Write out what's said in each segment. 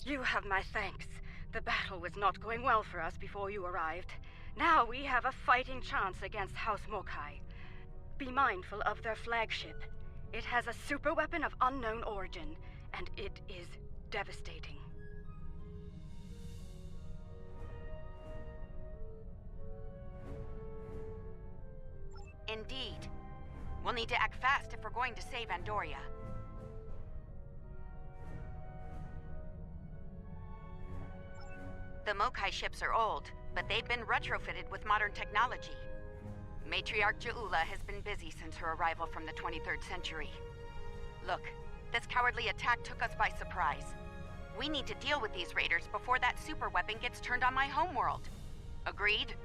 You have my thanks. The battle was not going well for us before you arrived. Now we have a fighting chance against House Mokai. Be mindful of their flagship. It has a super weapon of unknown origin, and it is devastating. Indeed. We'll need to act fast if we're going to save Andoria. The Mokai ships are old, but they've been retrofitted with modern technology. Matriarch Ja'ula has been busy since her arrival from the 23rd century. Look, this cowardly attack took us by surprise. We need to deal with these raiders before that super weapon gets turned on my homeworld. Agreed?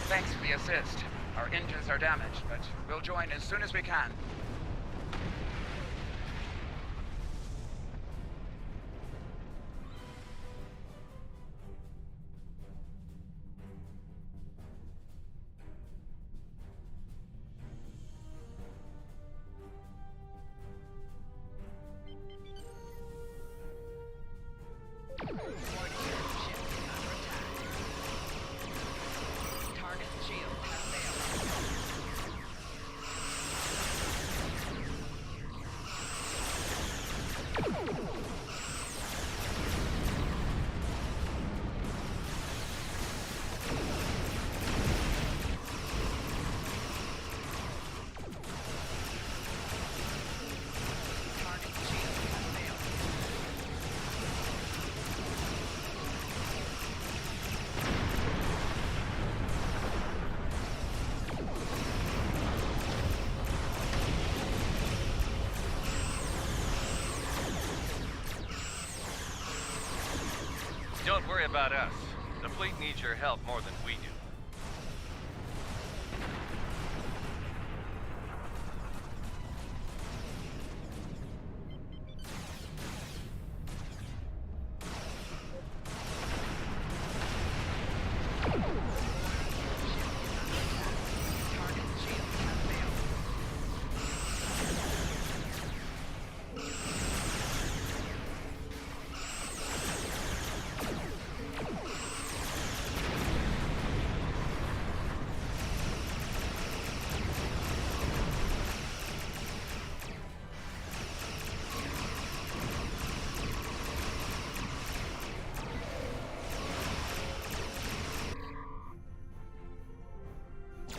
Thanks for the assist. Our engines are damaged, but we'll join as soon as we can. Don't worry about us. The fleet needs your help more than we do.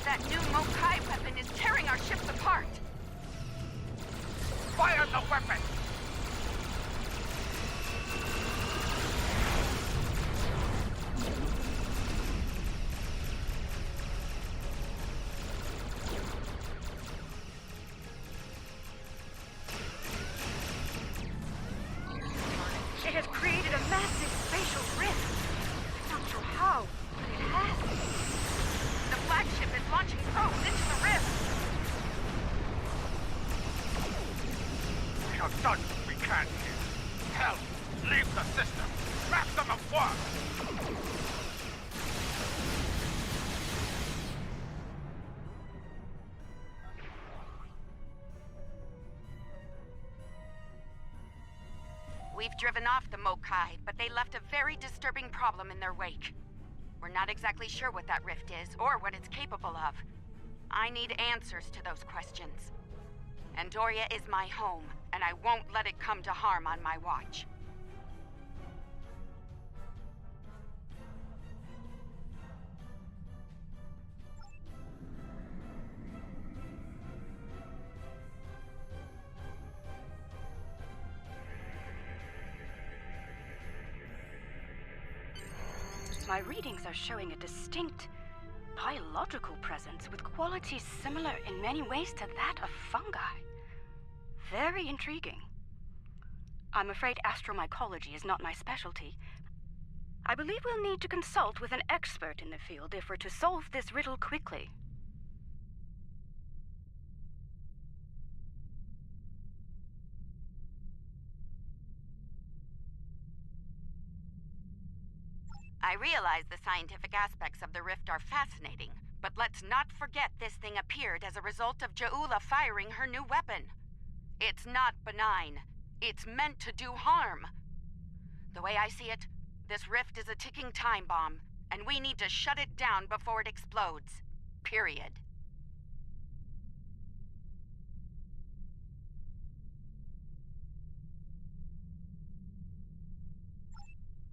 That new Mokai weapon is tearing our ships apart! Fire the weapon! It has created a massive spatial rift. I'm not sure how, but it has. The flagship is launching probes into the rift! We have done what we can here. Help! Leave the system! Maximum work! We've driven off the Mokai, but they left a very disturbing problem in their wake. We're not exactly sure what that rift is, or what it's capable of. I need answers to those questions. Andoria is my home, and I won't let it come to harm on my watch. My readings are showing a distinct biological presence with qualities similar in many ways to that of fungi. Very intriguing. I'm afraid astromycology is not my specialty. I believe we'll need to consult with an expert in the field if we're to solve this riddle quickly. I realize the scientific aspects of the rift are fascinating, but let's not forget this thing appeared as a result of Ja'ula firing her new weapon. It's not benign. It's meant to do harm. The way I see it, this rift is a ticking time bomb, and we need to shut it down before it explodes. Period.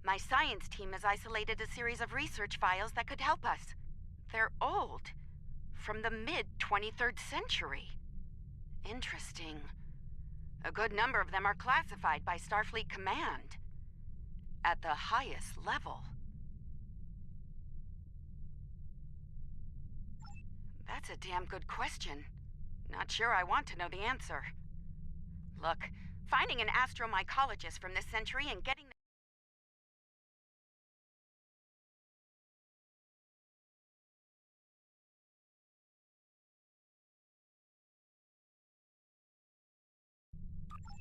My science team has isolated a series of research files that could help us. They're old, from the mid-23rd century. Interesting. A good number of them are classified by Starfleet Command. At the highest level. That's a damn good question. Not sure I want to know the answer. Look, finding an astromycologist from this century and getting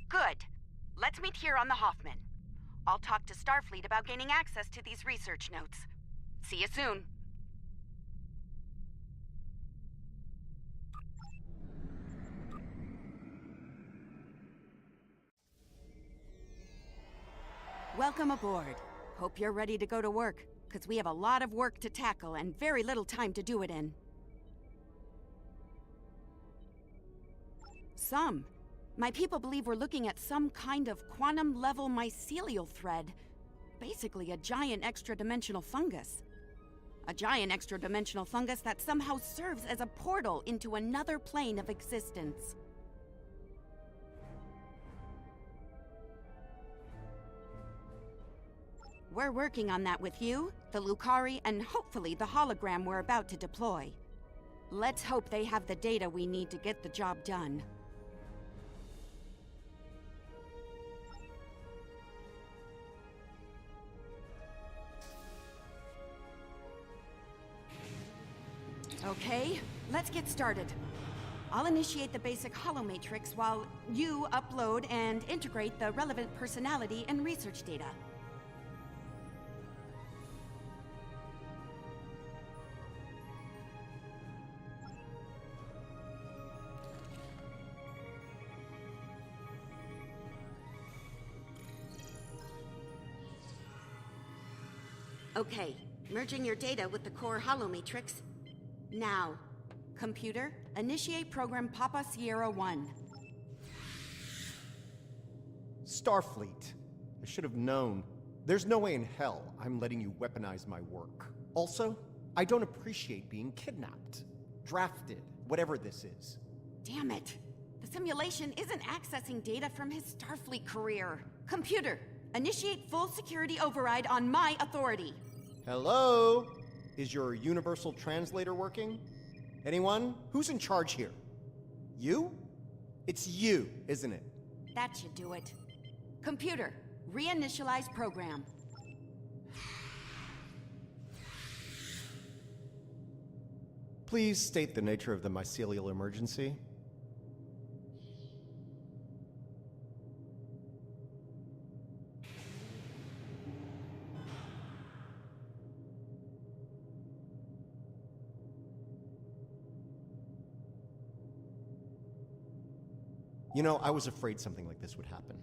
Good. Let's meet here on the Hoffman. I'll talk to Starfleet about gaining access to these research notes. See you soon. Welcome aboard. Hope you're ready to go to work, because we have a lot of work to tackle and very little time to do it in. My people believe we're looking at some kind of quantum-level mycelial thread. Basically a giant extra-dimensional fungus. A giant extra-dimensional fungus that somehow serves as a portal into another plane of existence. We're working on that with you, the Lucari, and hopefully the hologram we're about to deploy. Let's hope they have the data we need to get the job done. Okay, let's get started. I'll initiate the basic holomatrix while you upload and integrate the relevant personality and research data. Okay, merging your data with the core holomatrix. Now, computer, initiate program Papa Sierra 1. Starfleet. I should have known. There's no way in hell I'm letting you weaponize my work. Also, I don't appreciate being kidnapped, drafted, whatever this is. Damn it. The simulation isn't accessing data from his Starfleet career. Computer, initiate full security override on my authority. Hello? Is your universal translator working? Anyone? Who's in charge here? You? It's you, isn't it? That should do it. Computer, reinitialize program. Please state the nature of the mycelial emergency. You know, I was afraid something like this would happen.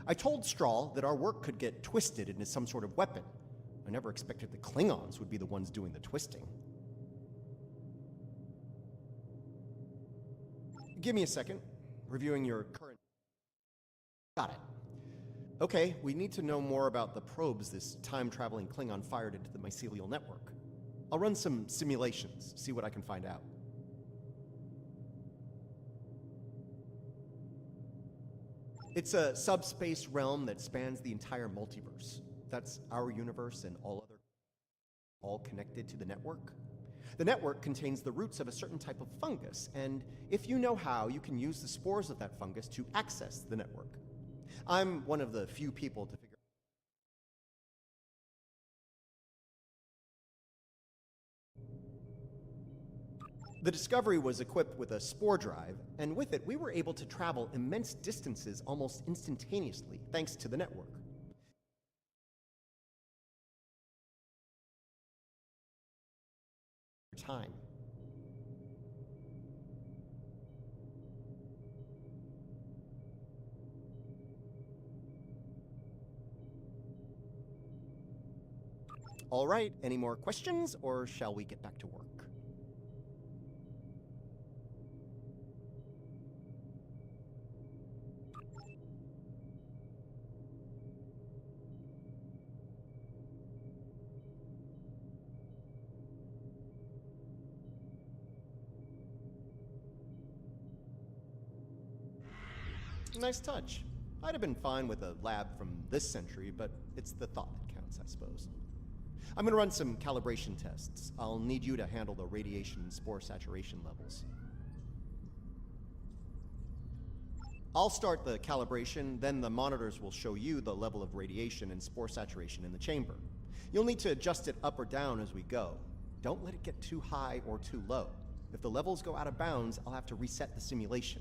I told Strahl that our work could get twisted into some sort of weapon. I never expected the Klingons would be the ones doing the twisting. Give me a second. Reviewing your current... Got it. Okay, we need to know more about the probes this time-traveling Klingon fired into the mycelial network. I'll run some simulations, see what I can find out. It's a subspace realm that spans the entire multiverse. That's our universe and all connected to the network. The network contains the roots of a certain type of fungus, and if you know how, you can use the spores of that fungus to access the network. I'm one of the few people to figure The Discovery was equipped with a spore drive, and with it we were able to travel immense distances almost instantaneously, thanks to the network. Time. All right, any more questions, or shall we get back to work? Nice touch. I'd have been fine with a lab from this century, but it's the thought that counts, I suppose. I'm gonna run some calibration tests. I'll need you to handle the radiation and spore saturation levels. I'll start the calibration, then the monitors will show you the level of radiation and spore saturation in the chamber. You'll need to adjust it up or down as we go. Don't let it get too high or too low. If the levels go out of bounds, I'll have to reset the simulation.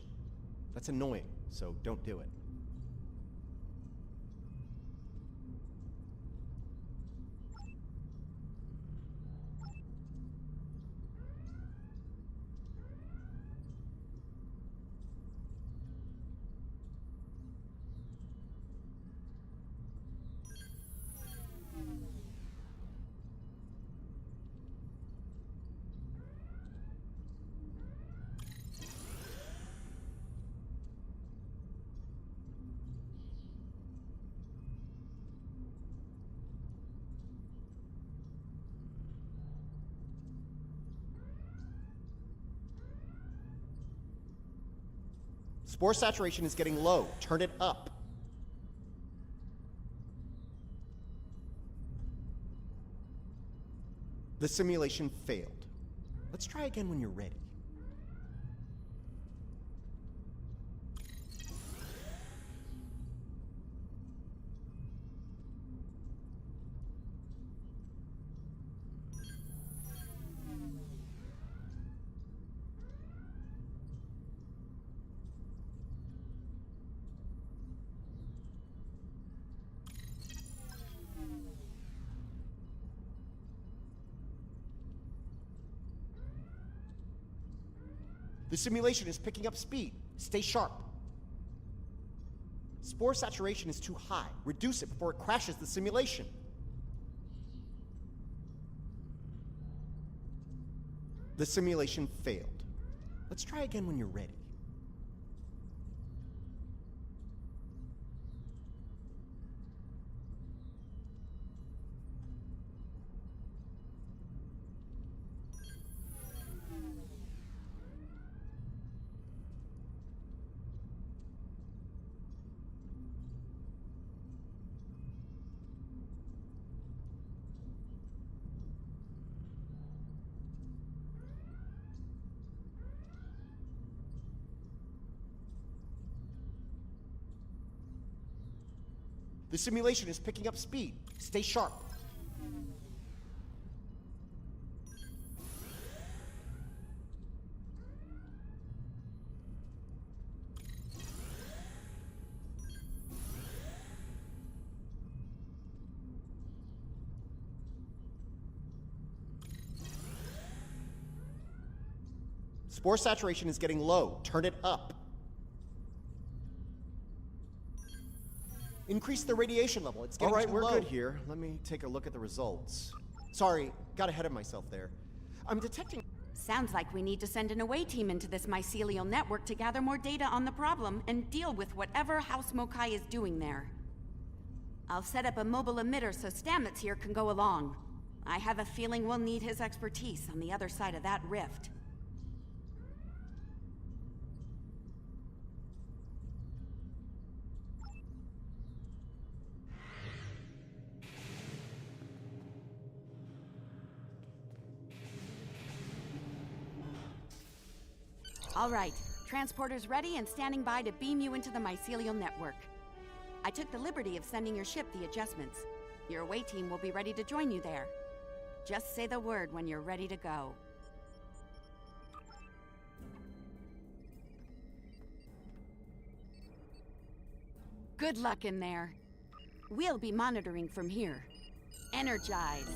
That's annoying, so don't do it. Spore saturation is getting low. Turn it up. The simulation failed. Let's try again when you're ready. The simulation is picking up speed. Stay sharp. Spore saturation is too high. Reduce it before it crashes the simulation. The simulation failed. Let's try again when you're ready. The simulation is picking up speed. Stay sharp. Spore saturation is getting low. Turn it up. Increase the radiation level. It's getting too low. All right, we're good here. Let me take a look at the results. Sorry, got ahead of myself there. I'm detecting... Sounds like we need to send an away team into this mycelial network to gather more data on the problem and deal with whatever House Mokai is doing there. I'll set up a mobile emitter so Stamets here can go along. I have a feeling we'll need his expertise on the other side of that rift. All right, transporter's ready and standing by to beam you into the mycelial network. I took the liberty of sending your ship the adjustments. Your away team will be ready to join you there. Just say the word when you're ready to go. Good luck in there. We'll be monitoring from here. Energize.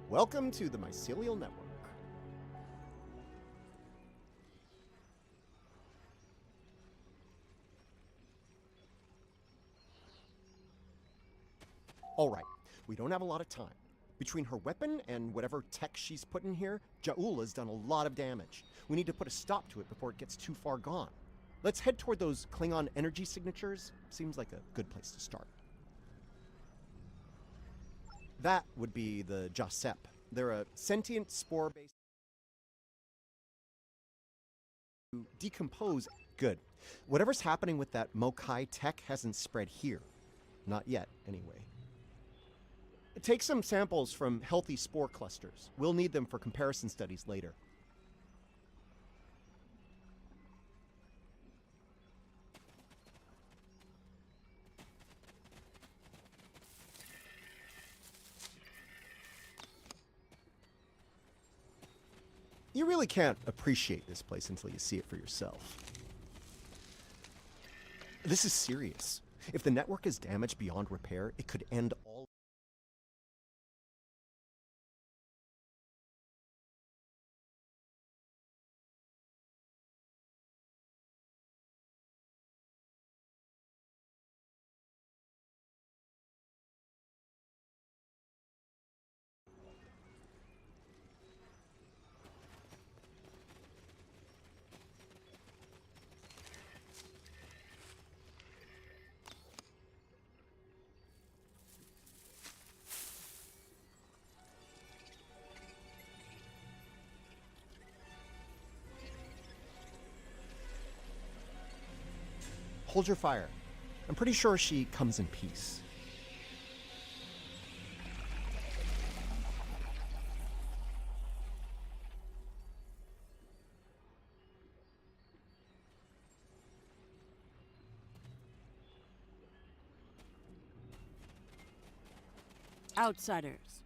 Welcome to the Mycelial Network. All right, we don't have a lot of time. Between her weapon and whatever tech she's put in here, Ja'ula's done a lot of damage. We need to put a stop to it before it gets too far gone. Let's head toward those Klingon energy signatures. Seems like a good place to start. That would be the Jasep. They're a sentient spore-based... decompose... Good. Whatever's happening with that Mokai tech hasn't spread here. Not yet, anyway. Take some samples from healthy spore clusters. We'll need them for comparison studies later. You really can't appreciate this place until you see it for yourself. This is serious. If the network is damaged beyond repair, it could end all... Hold your fire. I'm pretty sure she comes in peace. Outsiders,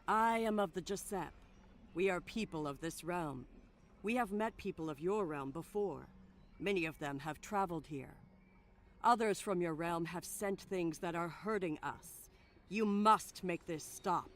I am of the Jasep. We are people of this realm. We have met people of your realm before. Many of them have traveled here. Others from your realm have sent things that are hurting us. You must make this stop.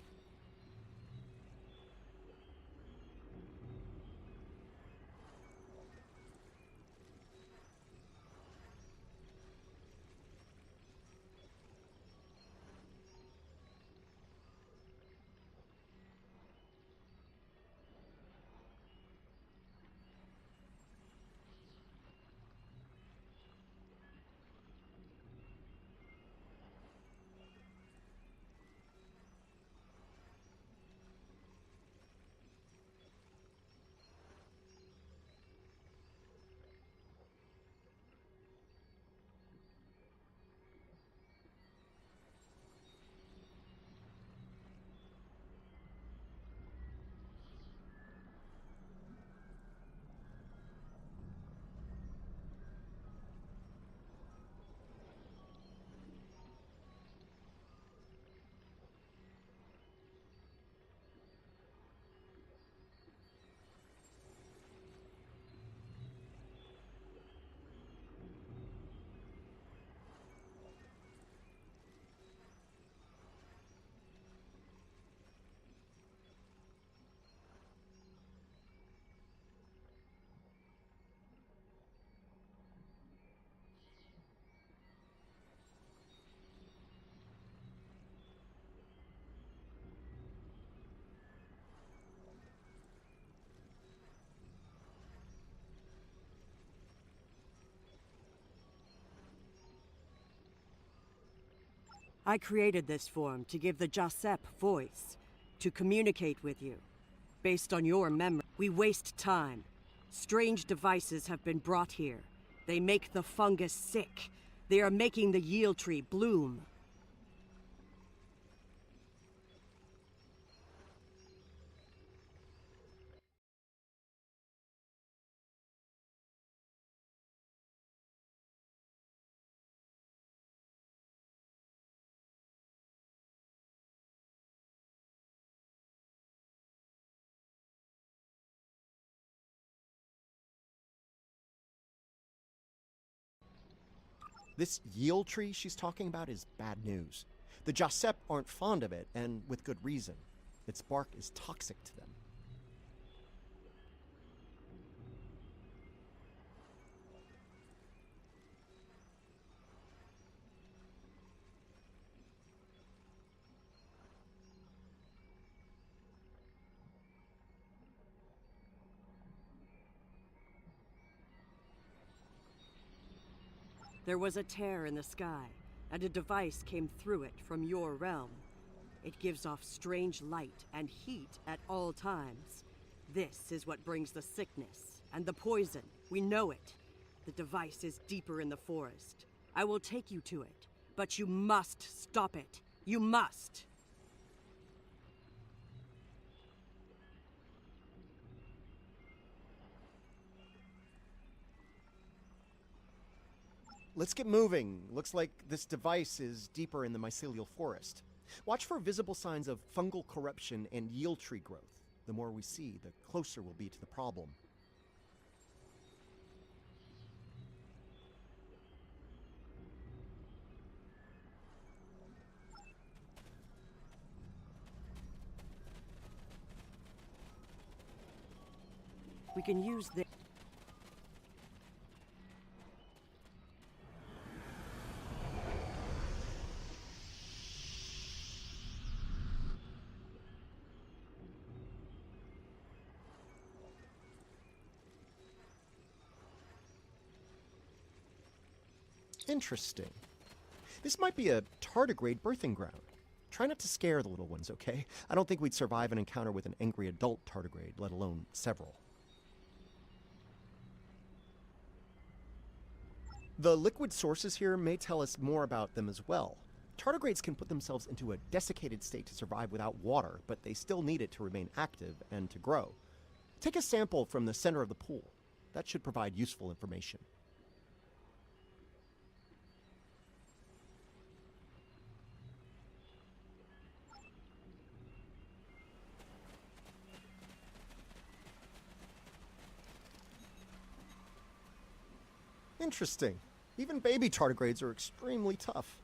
I created this form to give the Jasep voice, to communicate with you. Based on your memory, we waste time. Strange devices have been brought here. They make the fungus sick. They are making the yield tree bloom. This yield tree she's talking about is bad news. The Jasep aren't fond of it, and with good reason. Its bark is toxic to them. There was a tear in the sky, and a device came through it from your realm. It gives off strange light and heat at all times. This is what brings the sickness and the poison. We know it. The device is deeper in the forest. I will take you to it, but you must stop it. You must! Let's get moving. Looks like this device is deeper in the mycelial forest. Watch for visible signs of fungal corruption and yield tree growth. The more we see, the closer we'll be to the problem. We can use the... Interesting. This might be a tardigrade birthing ground. Try not to scare the little ones, okay? I don't think we'd survive an encounter with an angry adult tardigrade, let alone several. The liquid sources here may tell us more about them as well. Tardigrades can put themselves into a desiccated state to survive without water, but they still need it to remain active and to grow. Take a sample from the center of the pool. That should provide useful information. Interesting. Even baby tardigrades are extremely tough.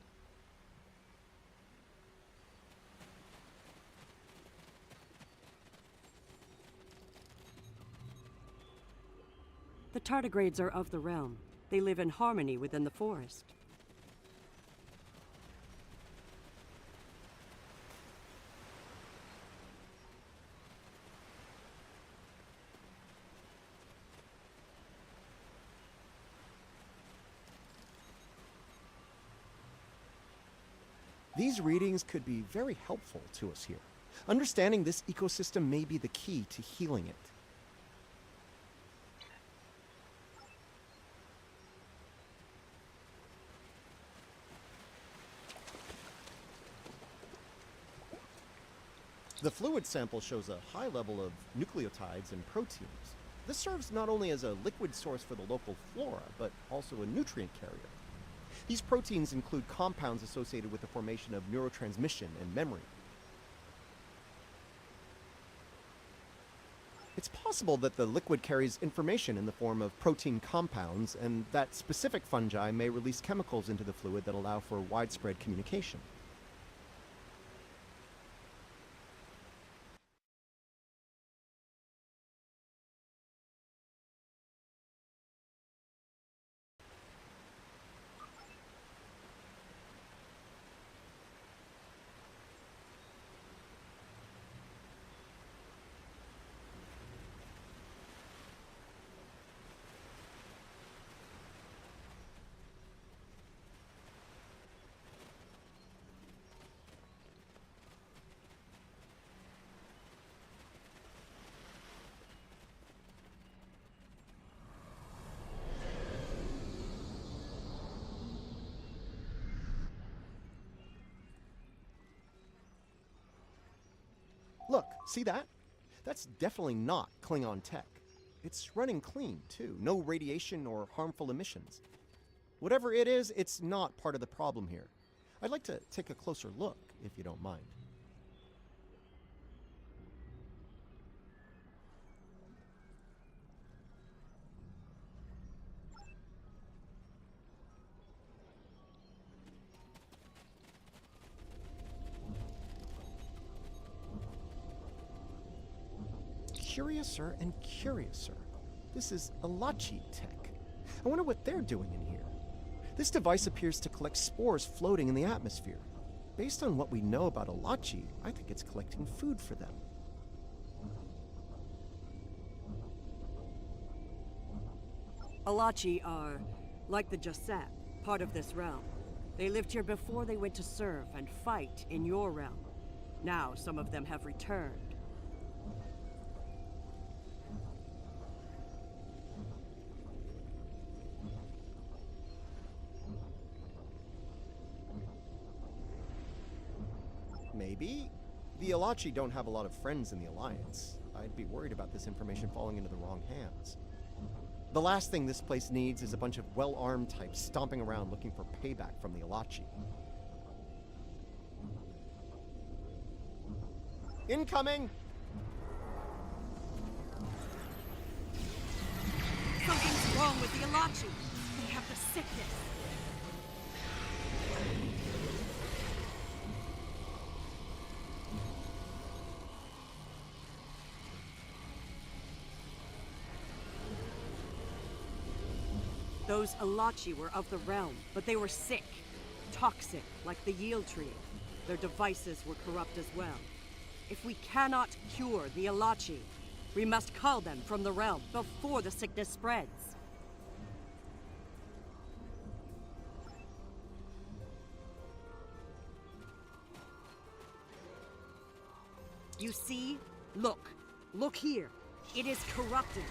The tardigrades are of the realm. They live in harmony within the forest. These readings could be very helpful to us here. Understanding this ecosystem may be the key to healing it. The fluid sample shows a high level of nucleotides and proteins. This serves not only as a liquid source for the local flora, but also a nutrient carrier. These proteins include compounds associated with the formation of neurotransmission and memory. It's possible that the liquid carries information in the form of protein compounds, and that specific fungi may release chemicals into the fluid that allow for widespread communication. Look, see that? That's definitely not Klingon tech. It's running clean, too. No radiation or harmful emissions. Whatever it is, it's not part of the problem here. I'd like to take a closer look, if you don't mind. Curiouser and curiouser. This is Alachi tech. I wonder what they're doing in here. This device appears to collect spores floating in the atmosphere. Based on what we know about Alachi, I think it's collecting food for them. Alachi are, like the Giuseppe, part of this realm. They lived here before they went to serve and fight in your realm. Now some of them have returned. Maybe. The Alachi don't have a lot of friends in the Alliance. I'd be worried about this information falling into the wrong hands. The last thing this place needs is a bunch of well-armed types stomping around looking for payback from the Alachi. Incoming! Something's wrong with the Alachi. They have the sickness. Those Alachi were of the realm, but they were sick. Toxic, like the yield tree. Their devices were corrupt as well. If we cannot cure the Alachi, we must cull them from the realm before the sickness spreads. You see? Look. Look here. It is corrupted.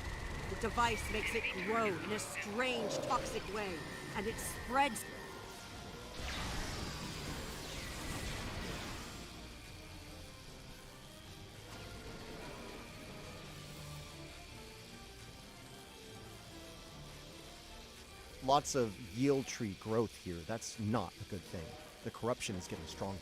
The device makes it grow in a strange, toxic way, and it spreads. Lots of yield tree growth here. That's not a good thing. The corruption is getting stronger.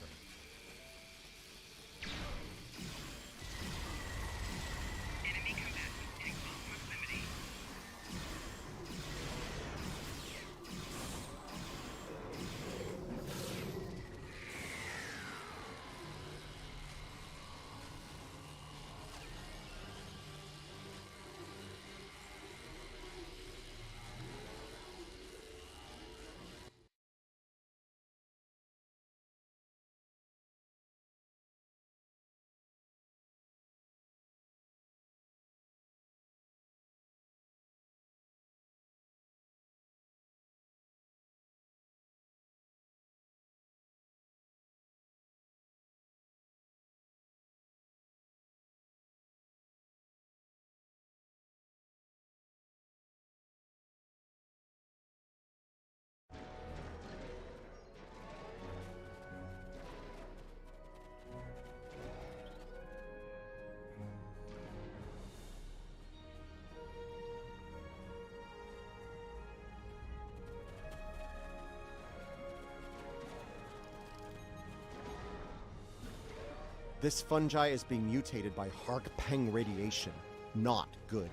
This fungi is being mutated by Hark-Peng radiation. Not good.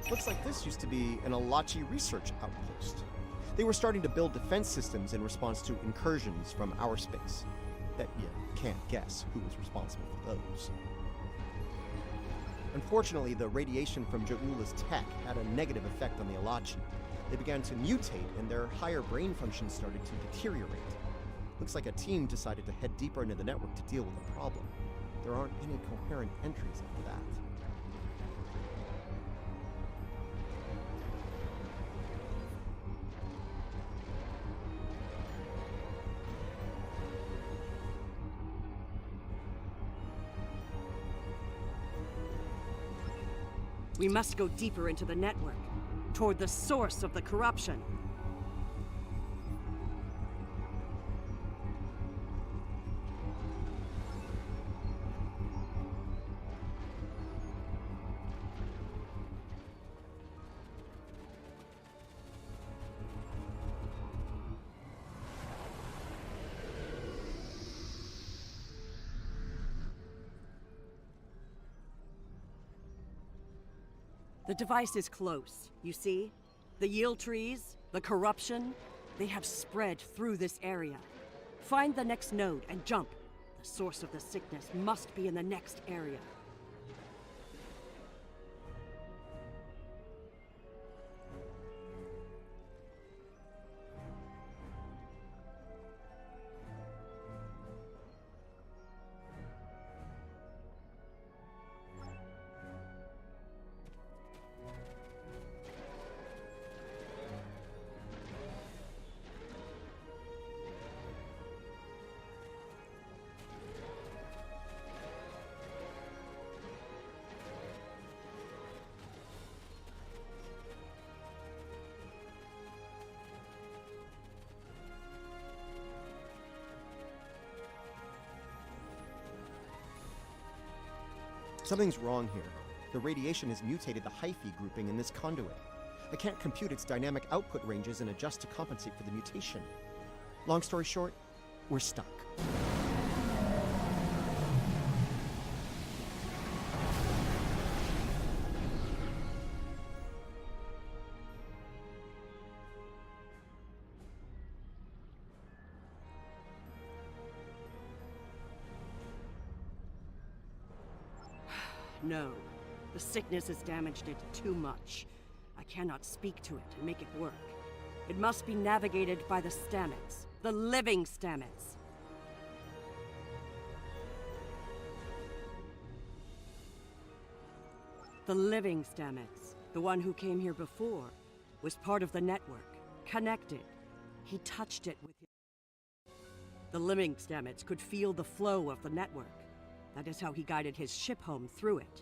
Looks like this used to be an Alachi research outpost. They were starting to build defense systems in response to incursions from our space. Bet you can't guess who was responsible for those. Unfortunately, the radiation from Ja'ula's tech had a negative effect on the Alachi. They began to mutate, and their higher brain functions started to deteriorate. Looks like a team decided to head deeper into the network to deal with the problem. There aren't any coherent entries after that. We must go deeper into the network, toward the source of the corruption. The device is close, you see? The yield trees, the corruption, they have spread through this area. Find the next node and jump. The source of the sickness must be in the next area. Something's wrong here. The radiation has mutated the hyphae grouping in this conduit. I can't compute its dynamic output ranges and adjust to compensate for the mutation. Long story short, we're stuck. No. The sickness has damaged it too much. I cannot speak to it and make it work. It must be navigated by the stamets. The living stamets. The living stamets, the one who came here before, was part of the network, connected. He touched it with his... The living stamets could feel the flow of the network. That is how he guided his ship home through it.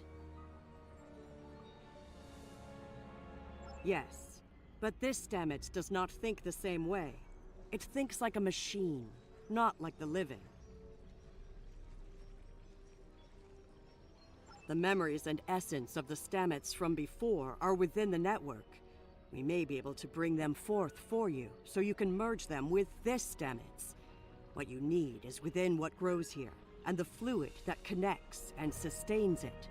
Yes, but this stamets does not think the same way. It thinks like a machine, not like the living. The memories and essence of the stamets from before are within the network. We may be able to bring them forth for you, so you can merge them with this stamets. What you need is within what grows here, and the fluid that connects and sustains it.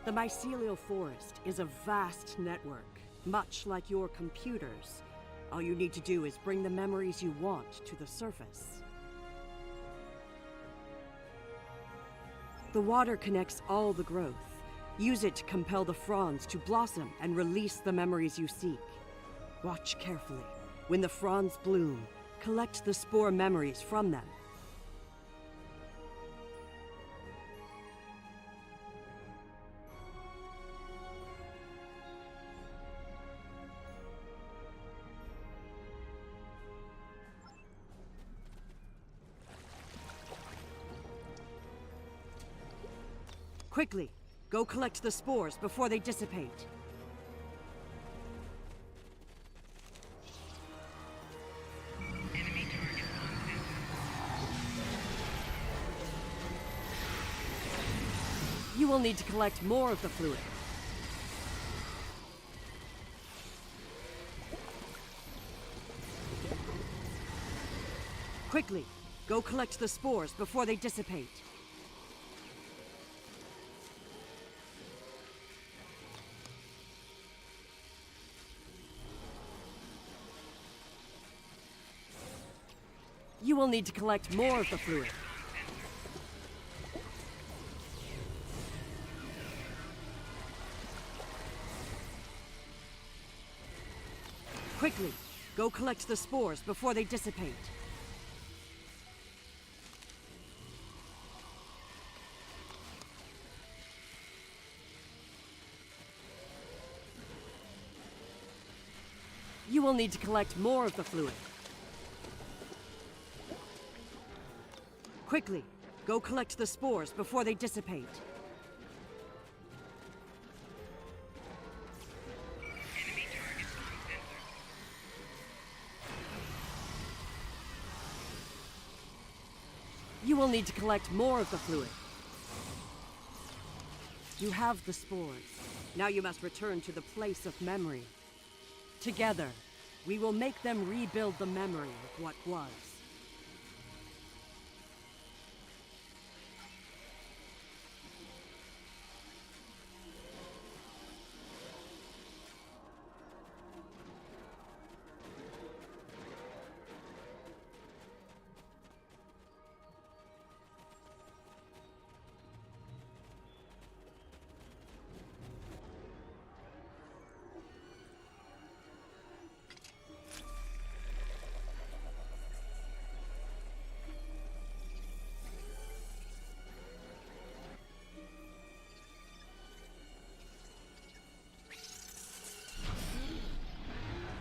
The mycelial forest is a vast network, much like your computers. All you need to do is bring the memories you want to the surface. The water connects all the growth. Use it to compel the fronds to blossom and release the memories you seek. Watch carefully. When the fronds bloom, collect the spore memories from them. Quickly, go collect the spores before they dissipate. Enemy target on center. You will need to collect more of the fluid. Quickly, go collect the spores before they dissipate. You will need to collect more of the fluid. Quickly, go collect the spores before they dissipate. You will need to collect more of the fluid. Quickly, go collect the spores before they dissipate. Enemy target on center. You will need to collect more of the fluid. You have the spores. Now you must return to the place of memory. Together, we will make them rebuild the memory of what was.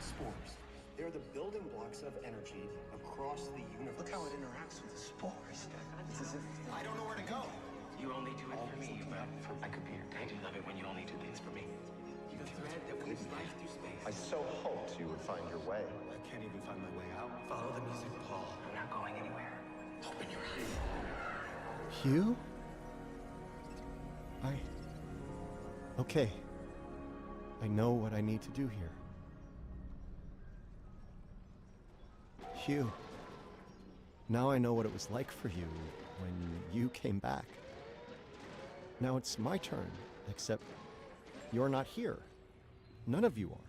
Spores. They're the building blocks of energy across the universe. Look how it interacts with the spores. It's as if I don't know where to go. You only do it for me, but I could be your I do love it when you only do things for me. The thread that weaves life through space. I so hoped you would find your way. I can't even find my way out. Follow the music, Paul. I'm not going anywhere. Open your eyes. Hugh? Okay. I know what I need to do here. Hugh. Now I know what it was like for you when you came back. Now it's my turn, except you're not here. None of you are.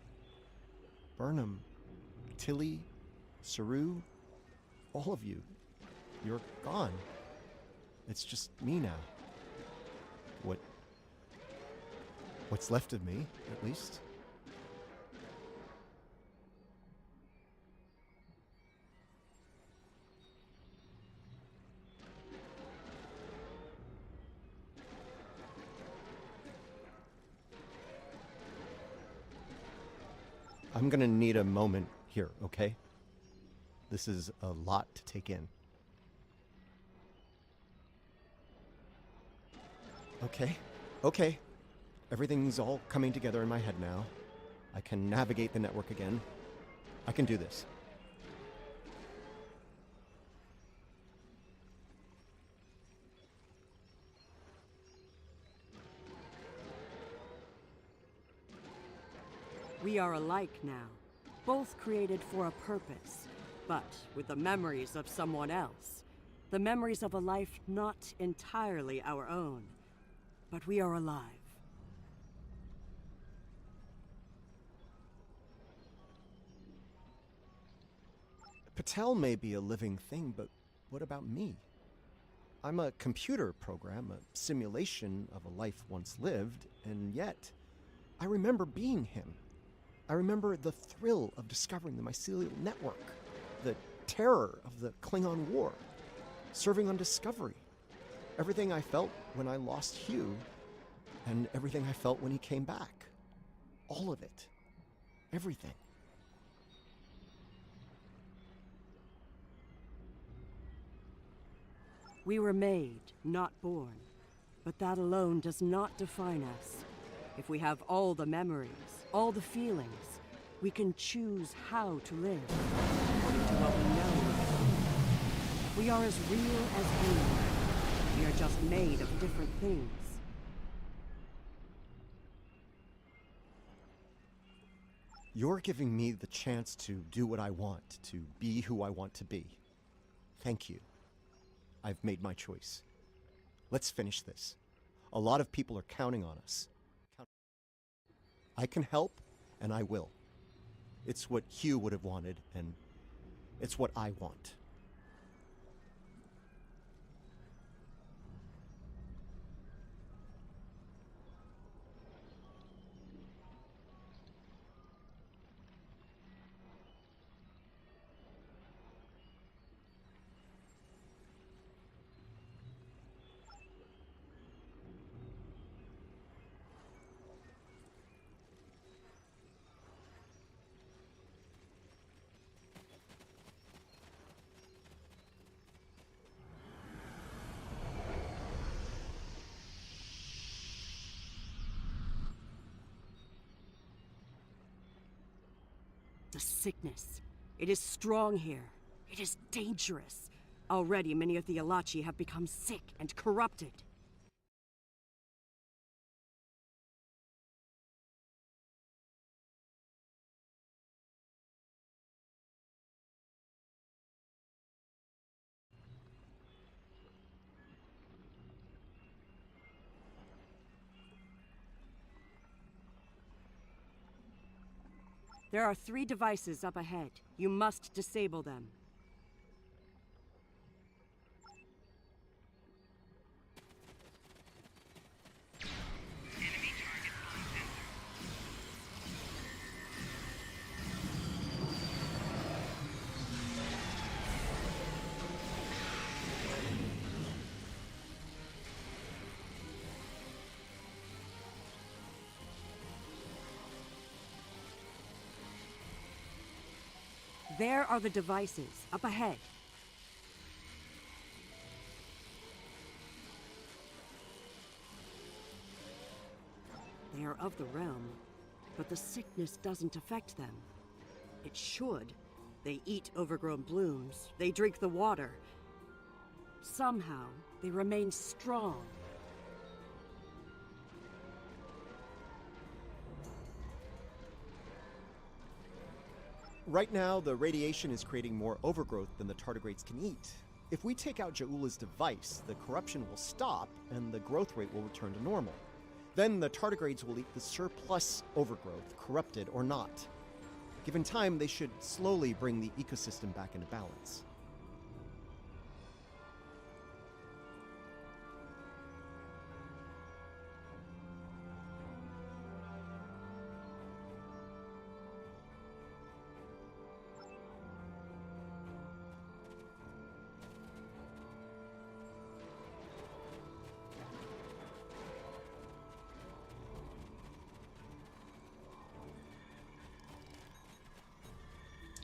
Burnham, Tilly, Saru, all of you. You're gone. It's just me now. What's left of me, at least. I'm gonna need a moment here, okay? This is a lot to take in. Okay. Everything's all coming together in my head now. I can navigate the network again. I can do this. We are alike now, both created for a purpose, but with the memories of someone else. The memories of a life not entirely our own, but we are alive. Patel may be a living thing, but what about me? I'm a computer program, a simulation of a life once lived, and yet I remember being him. I remember the thrill of discovering the mycelial network, the terror of the Klingon War, serving on Discovery, everything I felt when I lost Hugh, and everything I felt when he came back. All of it. Everything. We were made, not born, but that alone does not define us. If we have all the memories, all the feelings, we can choose how to live, according to what we know. We are as real as anyone. We are just made of different things. You're giving me the chance to do what I want, to be who I want to be. Thank you. I've made my choice. Let's finish this. A lot of people are counting on us. I can help, and I will. It's what Hugh would have wanted, and it's what I want. The sickness. It is strong here. It is dangerous. Already, many of the Alachi have become sick and corrupted. There are 3 devices up ahead. You must disable them. There are the devices, up ahead. They are of the realm, but the sickness doesn't affect them. It should. They eat overgrown blooms, they drink the water. Somehow, they remain strong. Right now, the radiation is creating more overgrowth than the tardigrades can eat. If we take out Ja'ula's device, the corruption will stop and the growth rate will return to normal. Then the tardigrades will eat the surplus overgrowth, corrupted or not. Given time, they should slowly bring the ecosystem back into balance.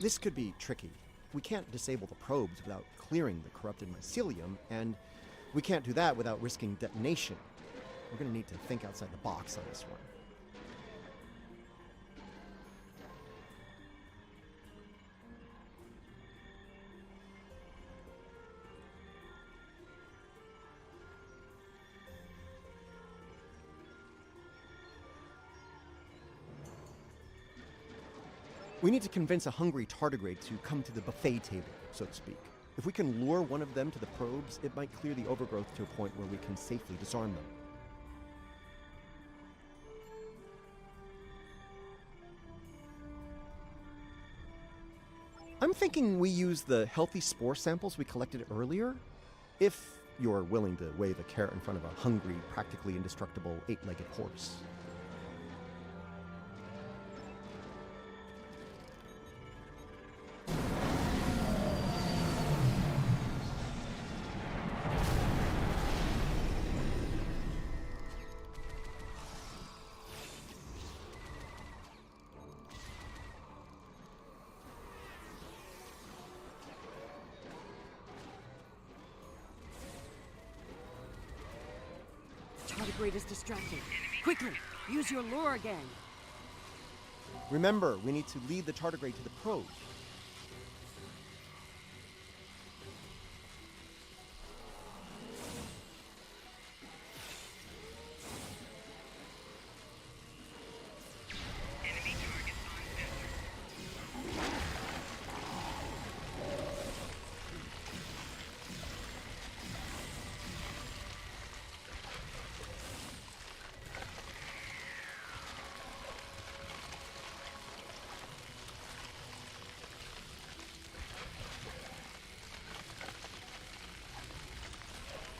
This could be tricky. We can't disable the probes without clearing the corrupted mycelium, and we can't do that without risking detonation. We're going to need to think outside the box on this one. We need to convince a hungry tardigrade to come to the buffet table, so to speak. If we can lure one of them to the probes, it might clear the overgrowth to a point where we can safely disarm them. I'm thinking we use the healthy spore samples we collected earlier, if you're willing to wave a carrot in front of a hungry, practically indestructible 8-legged horse. Tardigrade is distracted. Quickly, use your lure again. Remember, we need to lead the tardigrade to the probe.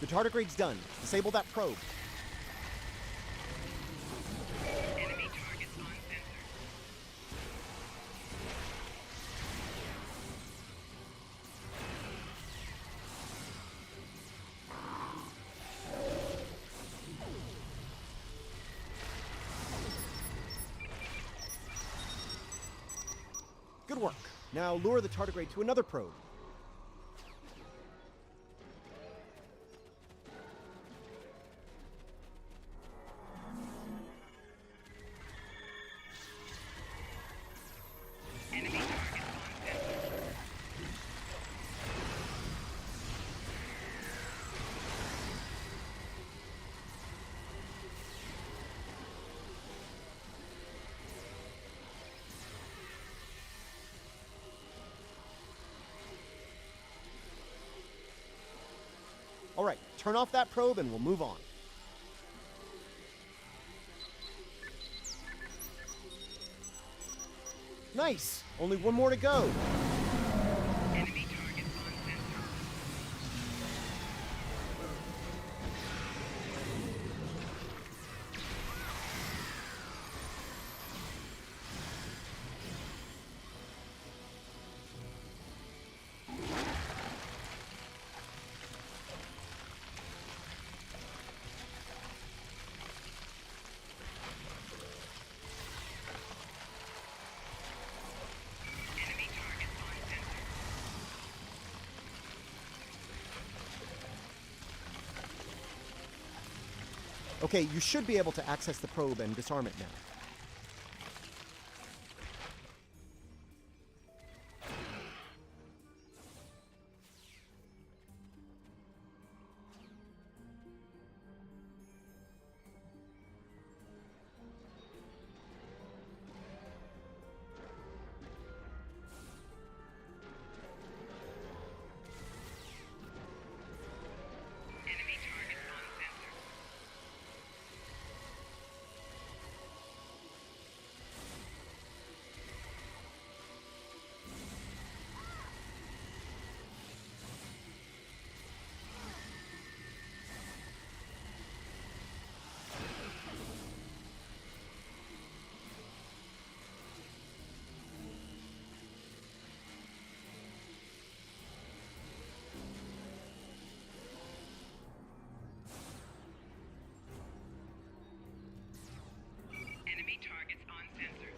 The tardigrade's done. Disable that probe. Enemy targets on sensor. Good work. Now lure the tardigrade to another probe. Turn off that probe and we'll move on. Nice! Only one more to go. Enemy target on sensor. Enemy target on sensor. Okay, you should be able to access the probe and disarm it now. Enemy target on sensor. Enemy targets on sensor.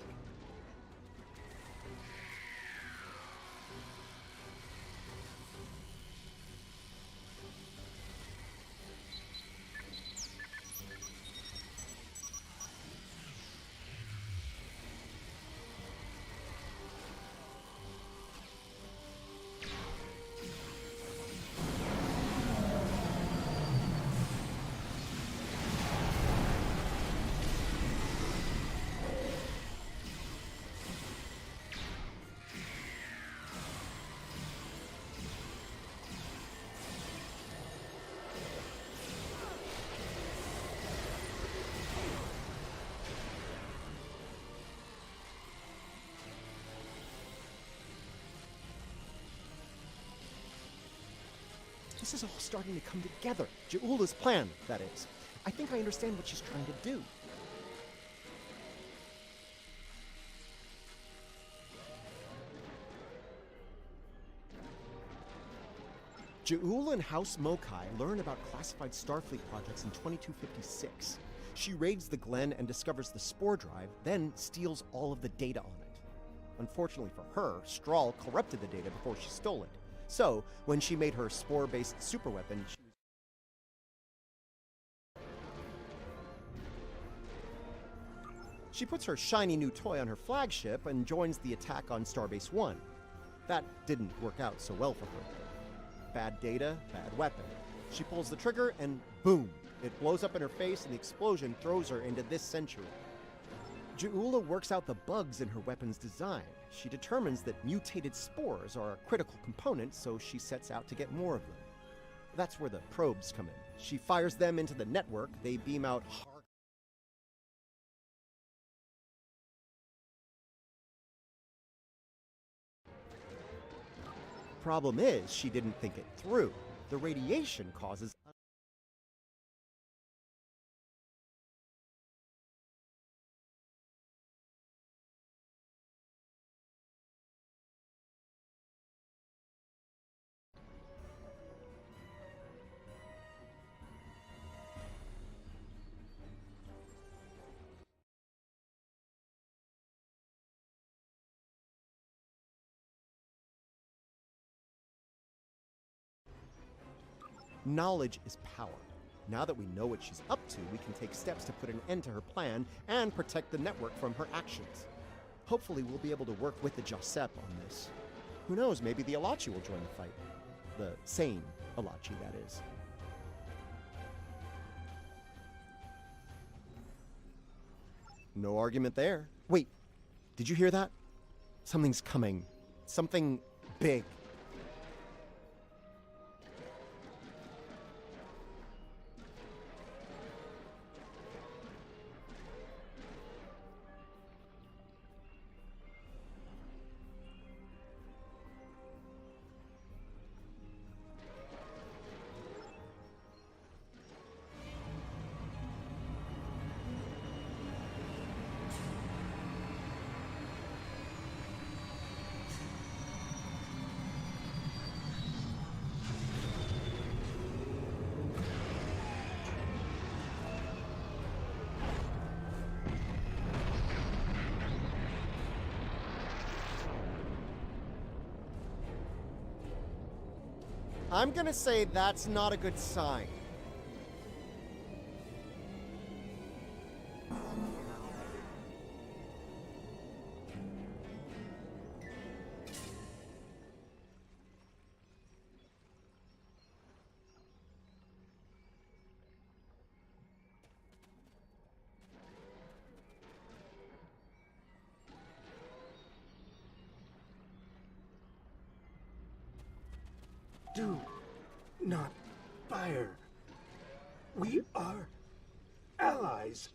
This is all starting to come together. Ja'ula's plan, that is. I think I understand what she's trying to do. Ja'ula and House Mokai learn about classified Starfleet projects in 2256. She raids the Glen and discovers the spore drive, then steals all of the data on it. Unfortunately for her, Strahl corrupted the data before she stole it. So, when she made her spore-based superweapon, she puts her shiny new toy on her flagship and joins the attack on Starbase 1. That didn't work out so well for her. Bad data, bad weapon. She pulls the trigger and boom! It blows up in her face and the explosion throws her into this century. Ja'ula works out the bugs in her weapon's design. She determines that mutated spores are a critical component, so she sets out to get more of them. That's where the probes come in. She fires them into the network, they beam out Problem is, she didn't think it through. The radiation causes knowledge is power. Now that we know what she's up to, we can take steps to put an end to her plan and protect the network from her actions. Hopefully we'll be able to work with the Josep on this. Who knows, maybe the Alachi will join the fight. The sane Alachi, that is. No argument there. Wait, did you hear that? Something's coming. Something big. I'm gonna say that's not a good sign. Do not fire. We are allies.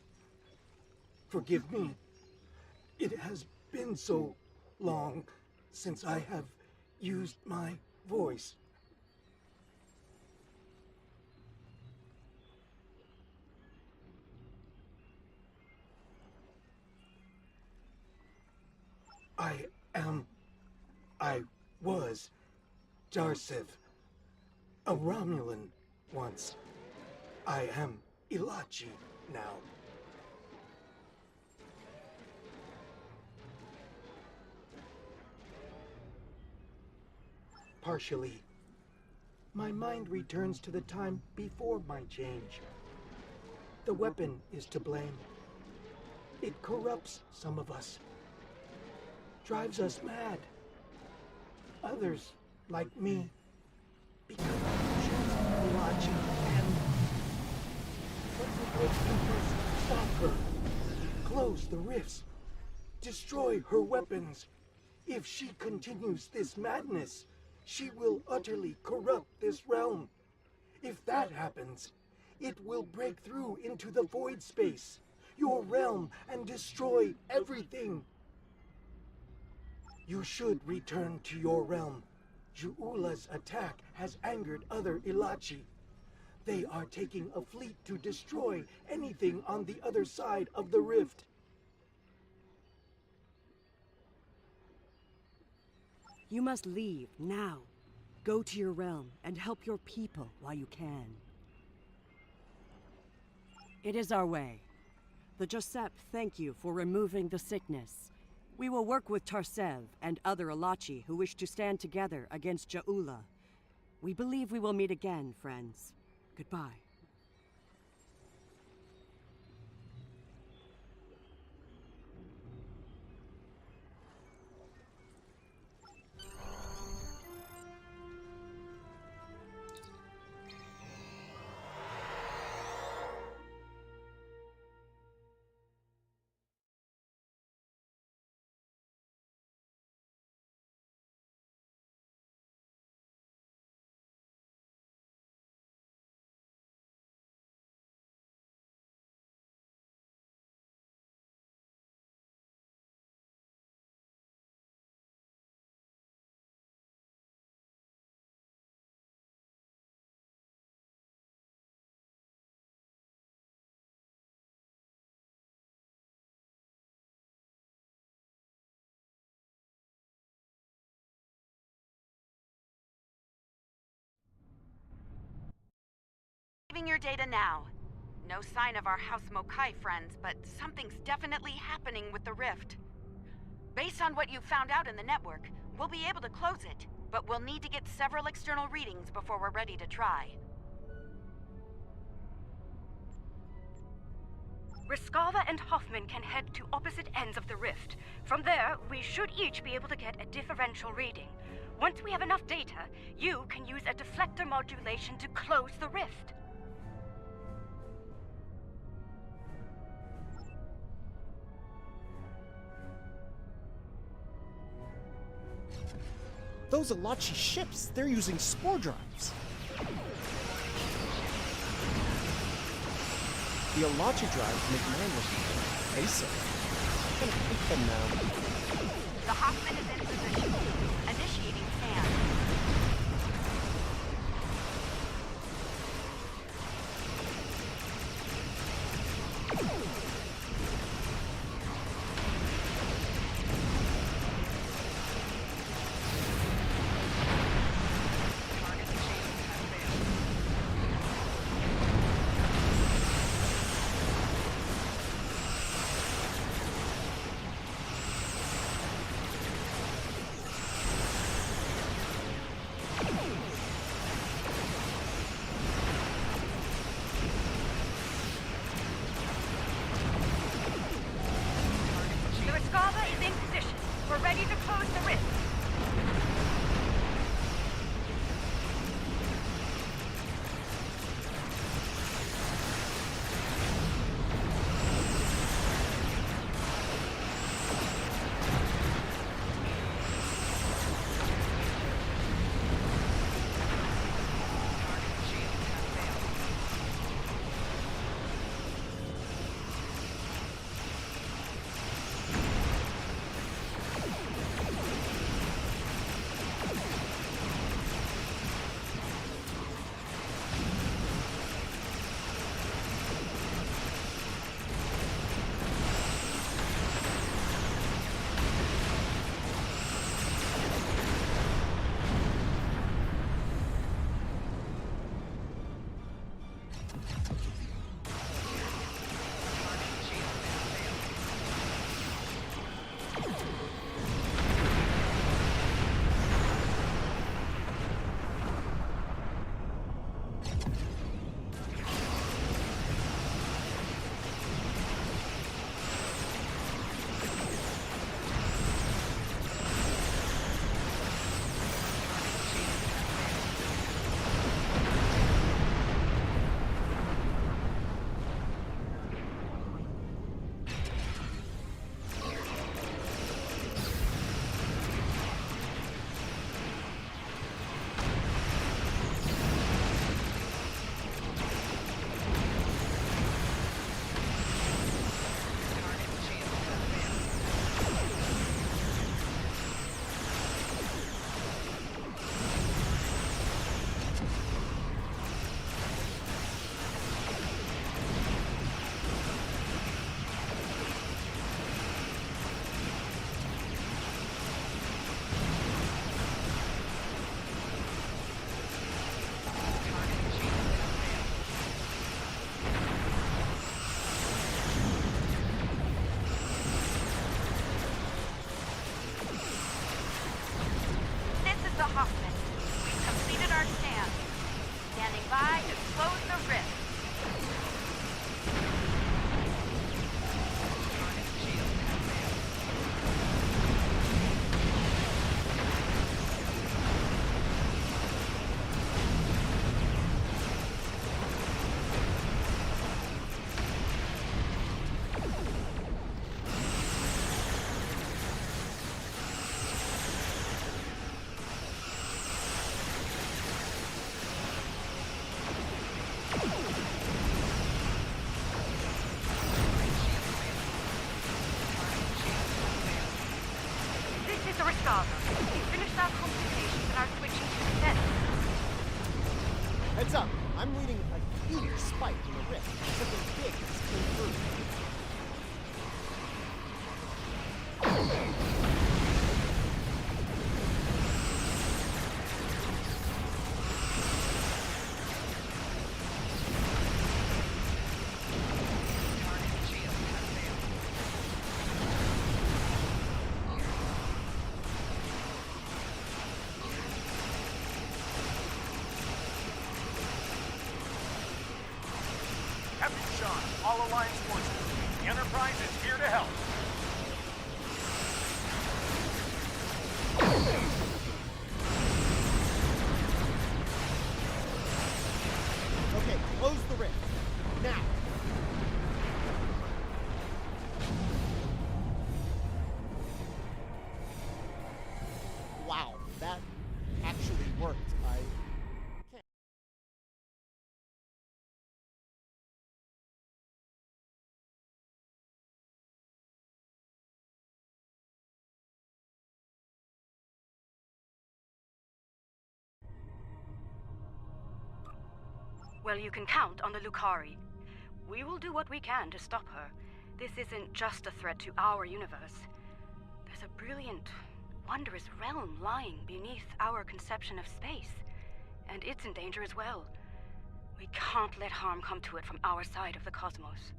Forgive me. It has been so long since I have used my voice. I was Jarsev, a Romulan once. I am Ilachi now. Partially. My mind returns to the time before my change. The weapon is to blame. It corrupts some of us. Drives us mad. Others, like me, become Ilachi and... But the gatekeepers stop her. Close the rifts. Destroy her weapons. If she continues this madness, she will utterly corrupt this realm. If that happens, it will break through into the void space, your realm, and destroy everything. You should return to your realm. Ju'ula's attack has angered other Ilachi. They are taking a fleet to destroy anything on the other side of the rift. You must leave, now. Go to your realm and help your people while you can. It is our way. The Josep thank you for removing the sickness. We will work with Tarsev and other Ilachi who wish to stand together against Ja'ula. We believe we will meet again, friends. Goodbye. Saving your data now. No sign of our House Mokai friends, but something's definitely happening with the rift. Based on what you found out in the network, we'll be able to close it, but we'll need to get several external readings before we're ready to try. Riskava and Hoffman can head to opposite ends of the rift. From there, we should each be able to get a differential reading. Once we have enough data, you can use a deflector modulation to close the rift. Those Ilachi ships, they're using spore drives. The Ilachi drives make man look basic. I'm gonna pick them now. The Hoffman is in position. Initiating scan. Close the rift. We finished our computations and are switching to descent. Heads up! I'm reading a huge spike in the rift. Something big has come through. All Alliance forces. The Enterprise is here to help. Okay, close the rift. Now! Wow, that actually worked. Well, you can count on the Lucari. We will do what we can to stop her. This isn't just a threat to our universe. There's a brilliant, wondrous realm lying beneath our conception of space. And it's in danger as well. We can't let harm come to it from our side of the cosmos.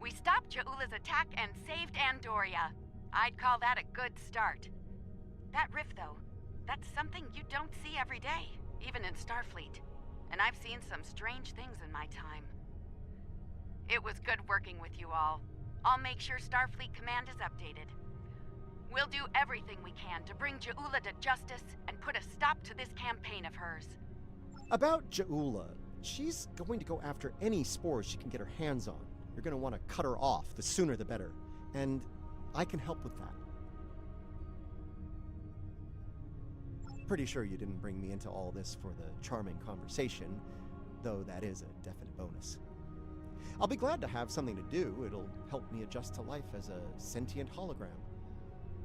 We stopped Ja'ula's attack and saved Andoria. I'd call that a good start. That rift, though, that's something you don't see every day, even in Starfleet. And I've seen some strange things in my time. It was good working with you all. I'll make sure Starfleet Command is updated. We'll do everything we can to bring Ja'ula to justice and put a stop to this campaign of hers. About Ja'ula, she's going to go after any spores she can get her hands on. You're going to want to cut her off, the sooner the better. And I can help with that. Pretty sure you didn't bring me into all this for the charming conversation, though that is a definite bonus. I'll be glad to have something to do. It'll help me adjust to life as a sentient hologram.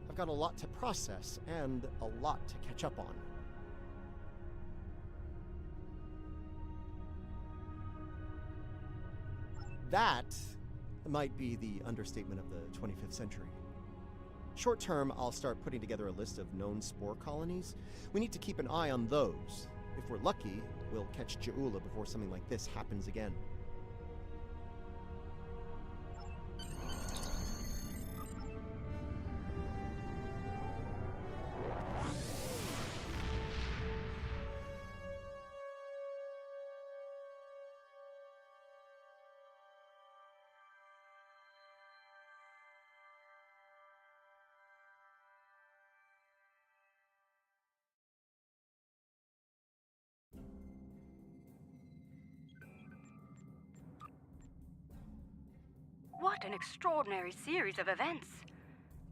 I've got a lot to process and a lot to catch up on. That might be the understatement of the 25th century. Short term, I'll start putting together a list of known spore colonies. We need to keep an eye on those. If we're lucky, we'll catch Ja'ula before something like this happens again. What an extraordinary series of events.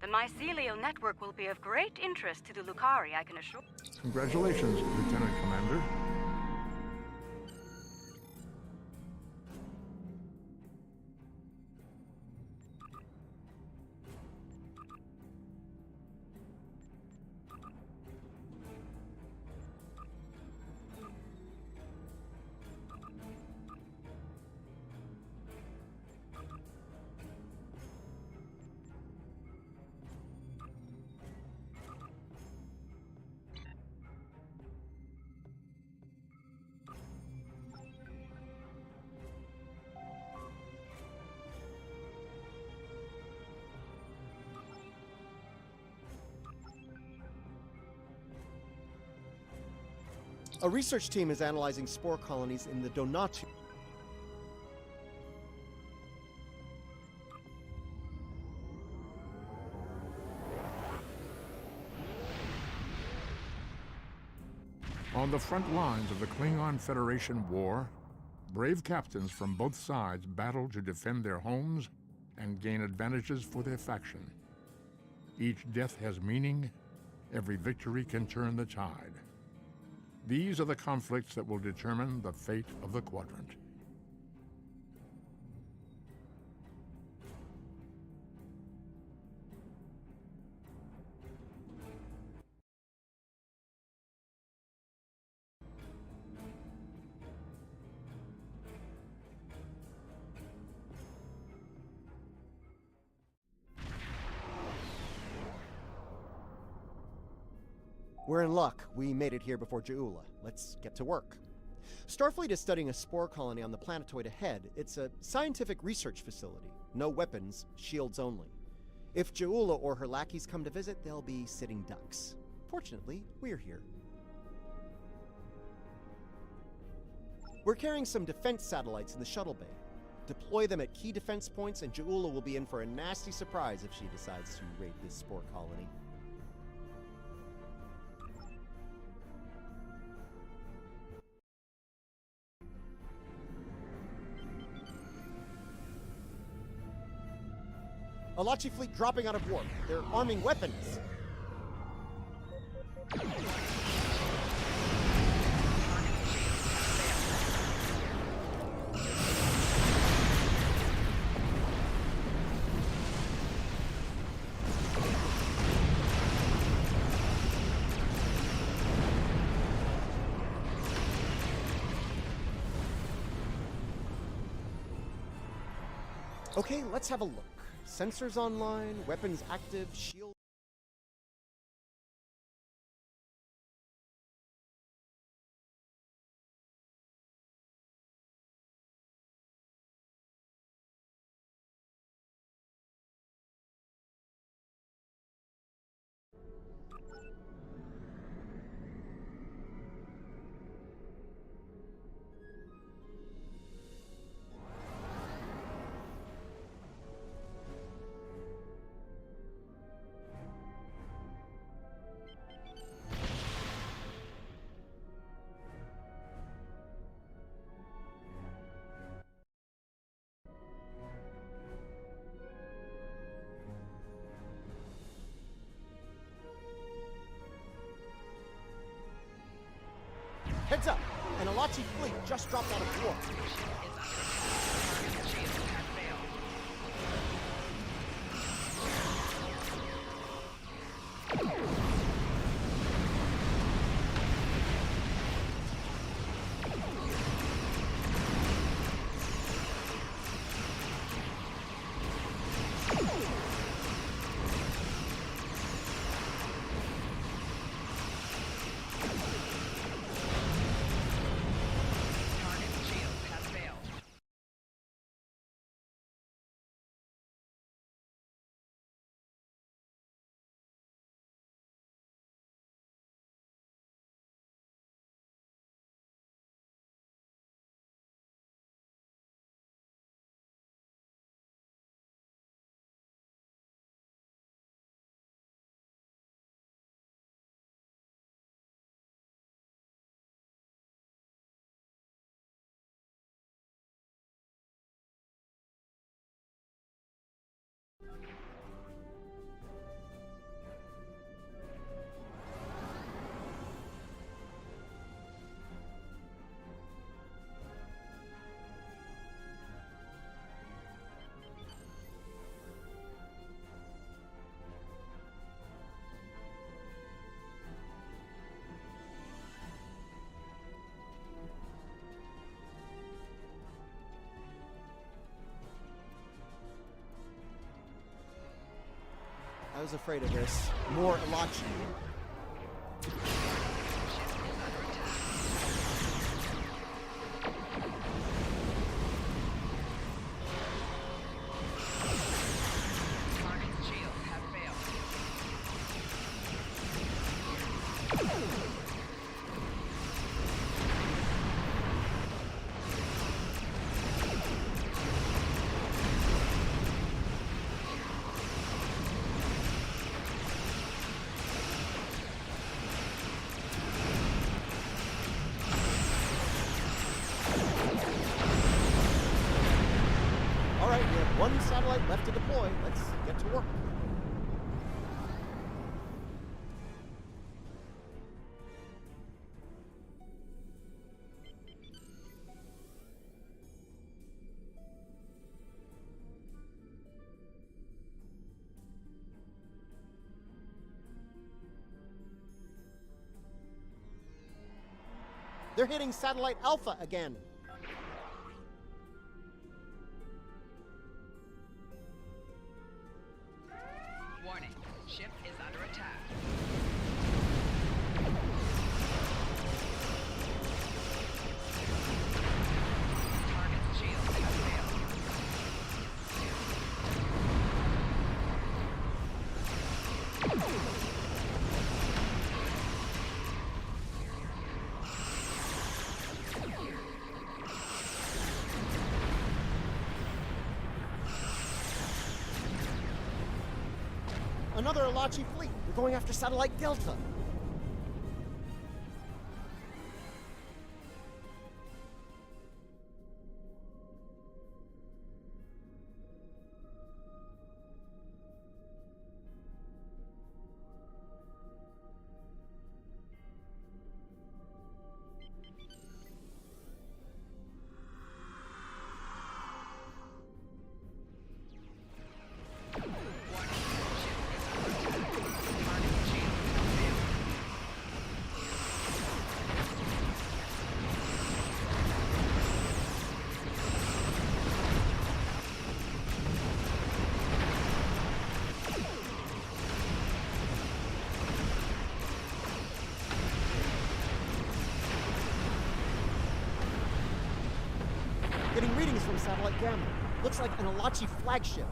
The mycelial network will be of great interest to the Lucari, I can assure. Congratulations, Lieutenant Commander. A research team is analyzing spore colonies in the Donatu. On the front lines of the Klingon Federation war, brave captains from both sides battle to defend their homes and gain advantages for their faction. Each death has meaning. Every victory can turn the tide. These are the conflicts that will determine the fate of the quadrant. We're in luck. We made it here before Ja'ula. Let's get to work. Starfleet is studying a spore colony on the planetoid ahead. It's a scientific research facility. No weapons, shields only. If Ja'ula or her lackeys come to visit, they'll be sitting ducks. Fortunately, we're here. We're carrying some defense satellites in the shuttle bay. Deploy them at key defense points, and Ja'ula will be in for a nasty surprise if she decides to raid this spore colony. Alachi fleet dropping out of warp. They're arming weapons. Okay, let's have a look. Sensors online, weapons active, shield... Heads up! An Alachi fleet just dropped out of warp. I was afraid of this. More Alachi. One satellite left to deploy. Let's get to work. They're hitting satellite Alpha again. Warning, ship is under attack. Target's shield has failed. Another Alachi fleet. We're going after satellite Delta. Getting readings from satellite Gamma. Looks like an Alachi flagship.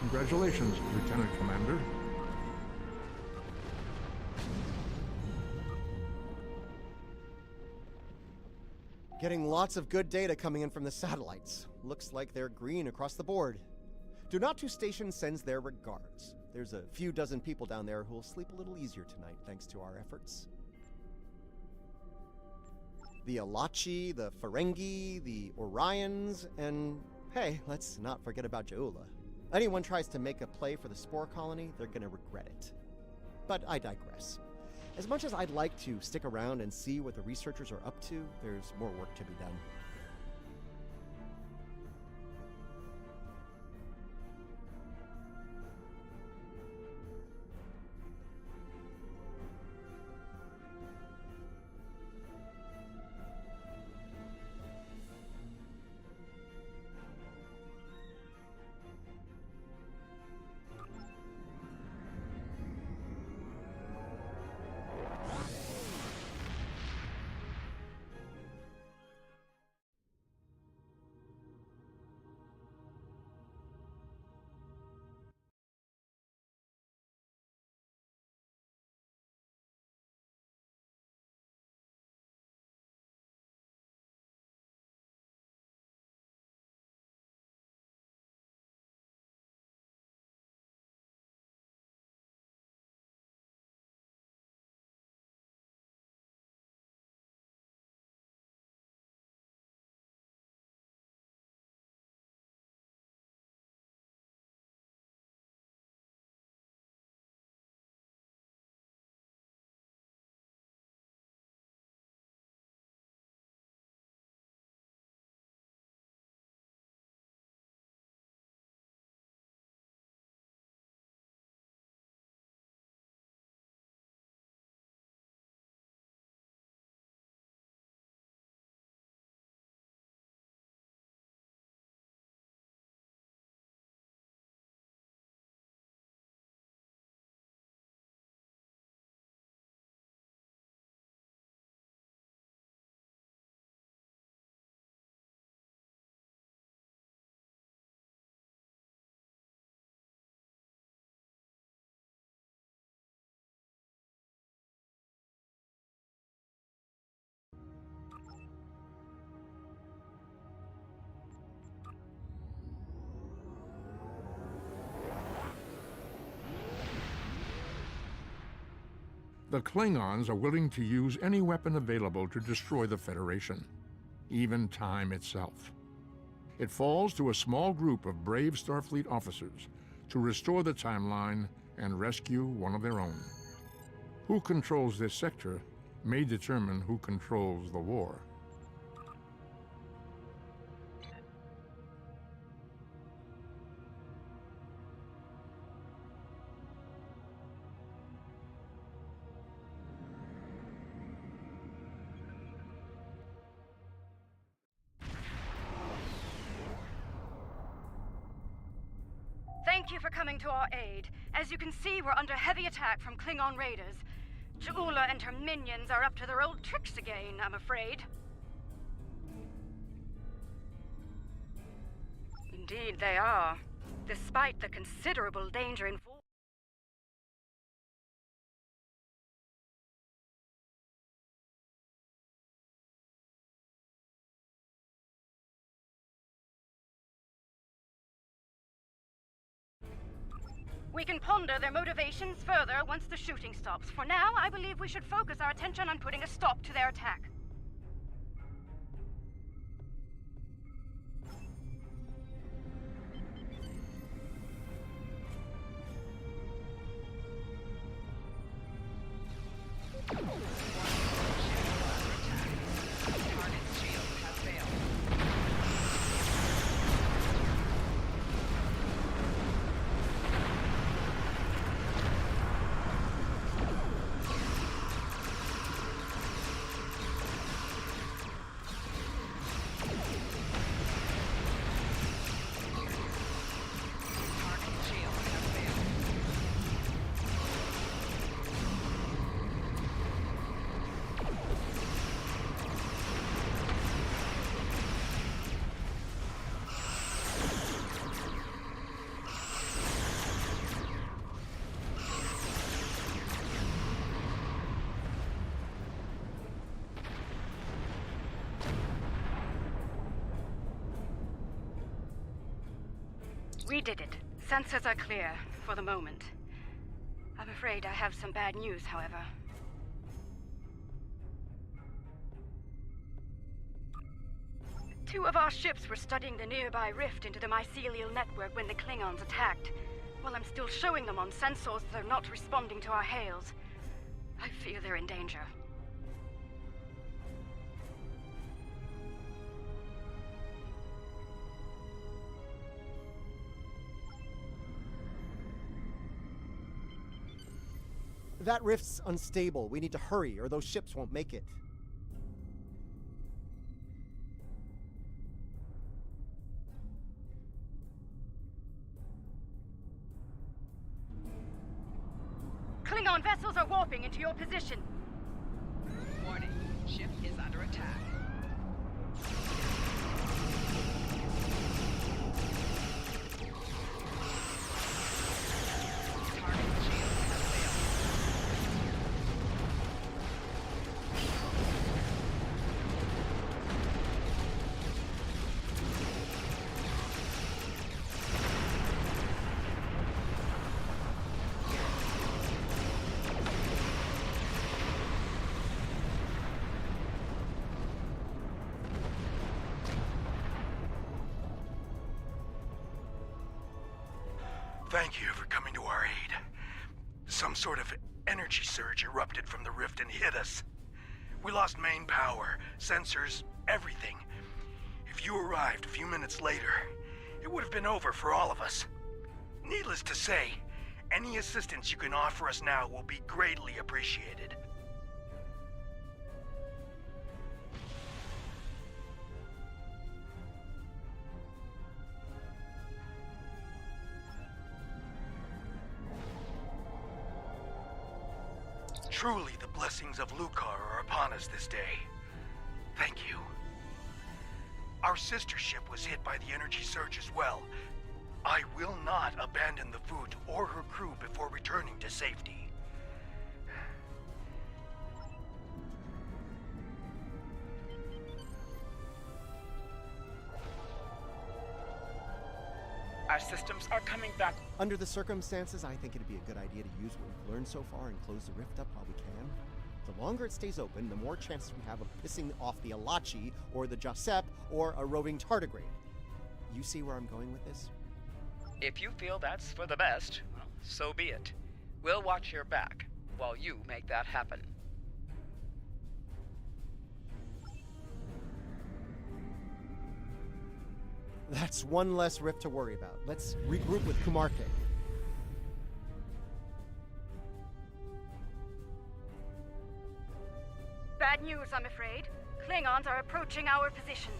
Congratulations, Lieutenant Commander. Getting lots of good data coming in from the satellites. Looks like they're green across the board. Donatu Station sends their regards. There's a few dozen people down there who'll sleep a little easier tonight thanks to our efforts. The Alachi, the Ferengi, the Orions, and hey, let's not forget about Ja'ula. Anyone tries to make a play for the Spore Colony, they're gonna regret it. But I digress. As much as I'd like to stick around and see what the researchers are up to, there's more work to be done. The Klingons are willing to use any weapon available to destroy the Federation, even time itself. It falls to a small group of brave Starfleet officers to restore the timeline and rescue one of their own. Who controls this sector may determine who controls the war. Thank you for coming to our aid. As you can see, we're under heavy attack from Klingon raiders. Ja'ula and her minions are up to their old tricks again, I'm afraid. Indeed they are. Despite the considerable danger involved. We can ponder their motivations further once the shooting stops. For now, I believe we should focus our attention on putting a stop to their attack. Target's shield has failed. We did it. Sensors are clear, for the moment. I'm afraid I have some bad news, however. Two of our ships were studying the nearby rift into the mycelial network when the Klingons attacked. While I'm still showing them on sensors, they're not responding to our hails. I fear they're in danger. That rift's unstable. We need to hurry, or those ships won't make it. Klingon vessels are warping into your position. Warning. Ship is under attack. Target shield has failed. Thank you for coming to our aid. Some sort of energy surge erupted from the rift and hit us. We lost main power, sensors, everything. If you arrived a few minutes later, it would have been over for all of us. Needless to say, any assistance you can offer us now will be greatly appreciated. Truly, the blessings of Lucar are upon us this day. Thank you. Our sister ship was hit by the energy surge as well. I will not abandon the Foot or her crew before returning to safety. Our systems are coming back. Under the circumstances, I think it'd be a good idea to use what we've learned so far and close the rift up while we can. The longer it stays open, the more chances we have of pissing off the Alachi, or the Josep, or a roving tardigrade. You see where I'm going with this? If you feel that's for the best, well, so be it. We'll watch your back while you make that happen. That's one less rift to worry about. Let's regroup with Kumarke. Bad news, I'm afraid. Klingons are approaching our position.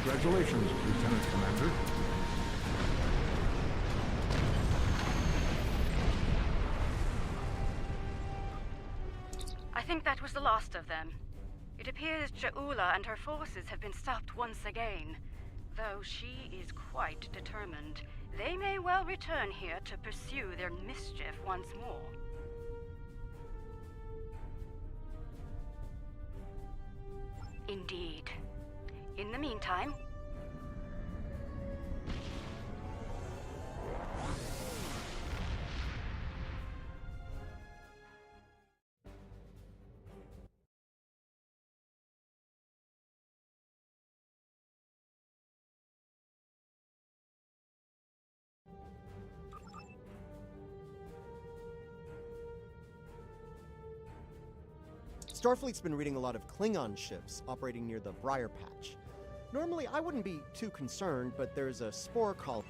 Congratulations, Lieutenant Commander. I think that was the last of them. It appears Ja'ula and her forces have been stopped once again. Though she is quite determined, they may well return here to pursue their mischief once more. Indeed. In the meantime... Starfleet's been reading a lot of Klingon ships operating near the Briar Patch. Normally, I wouldn't be too concerned, but there's a spore colony.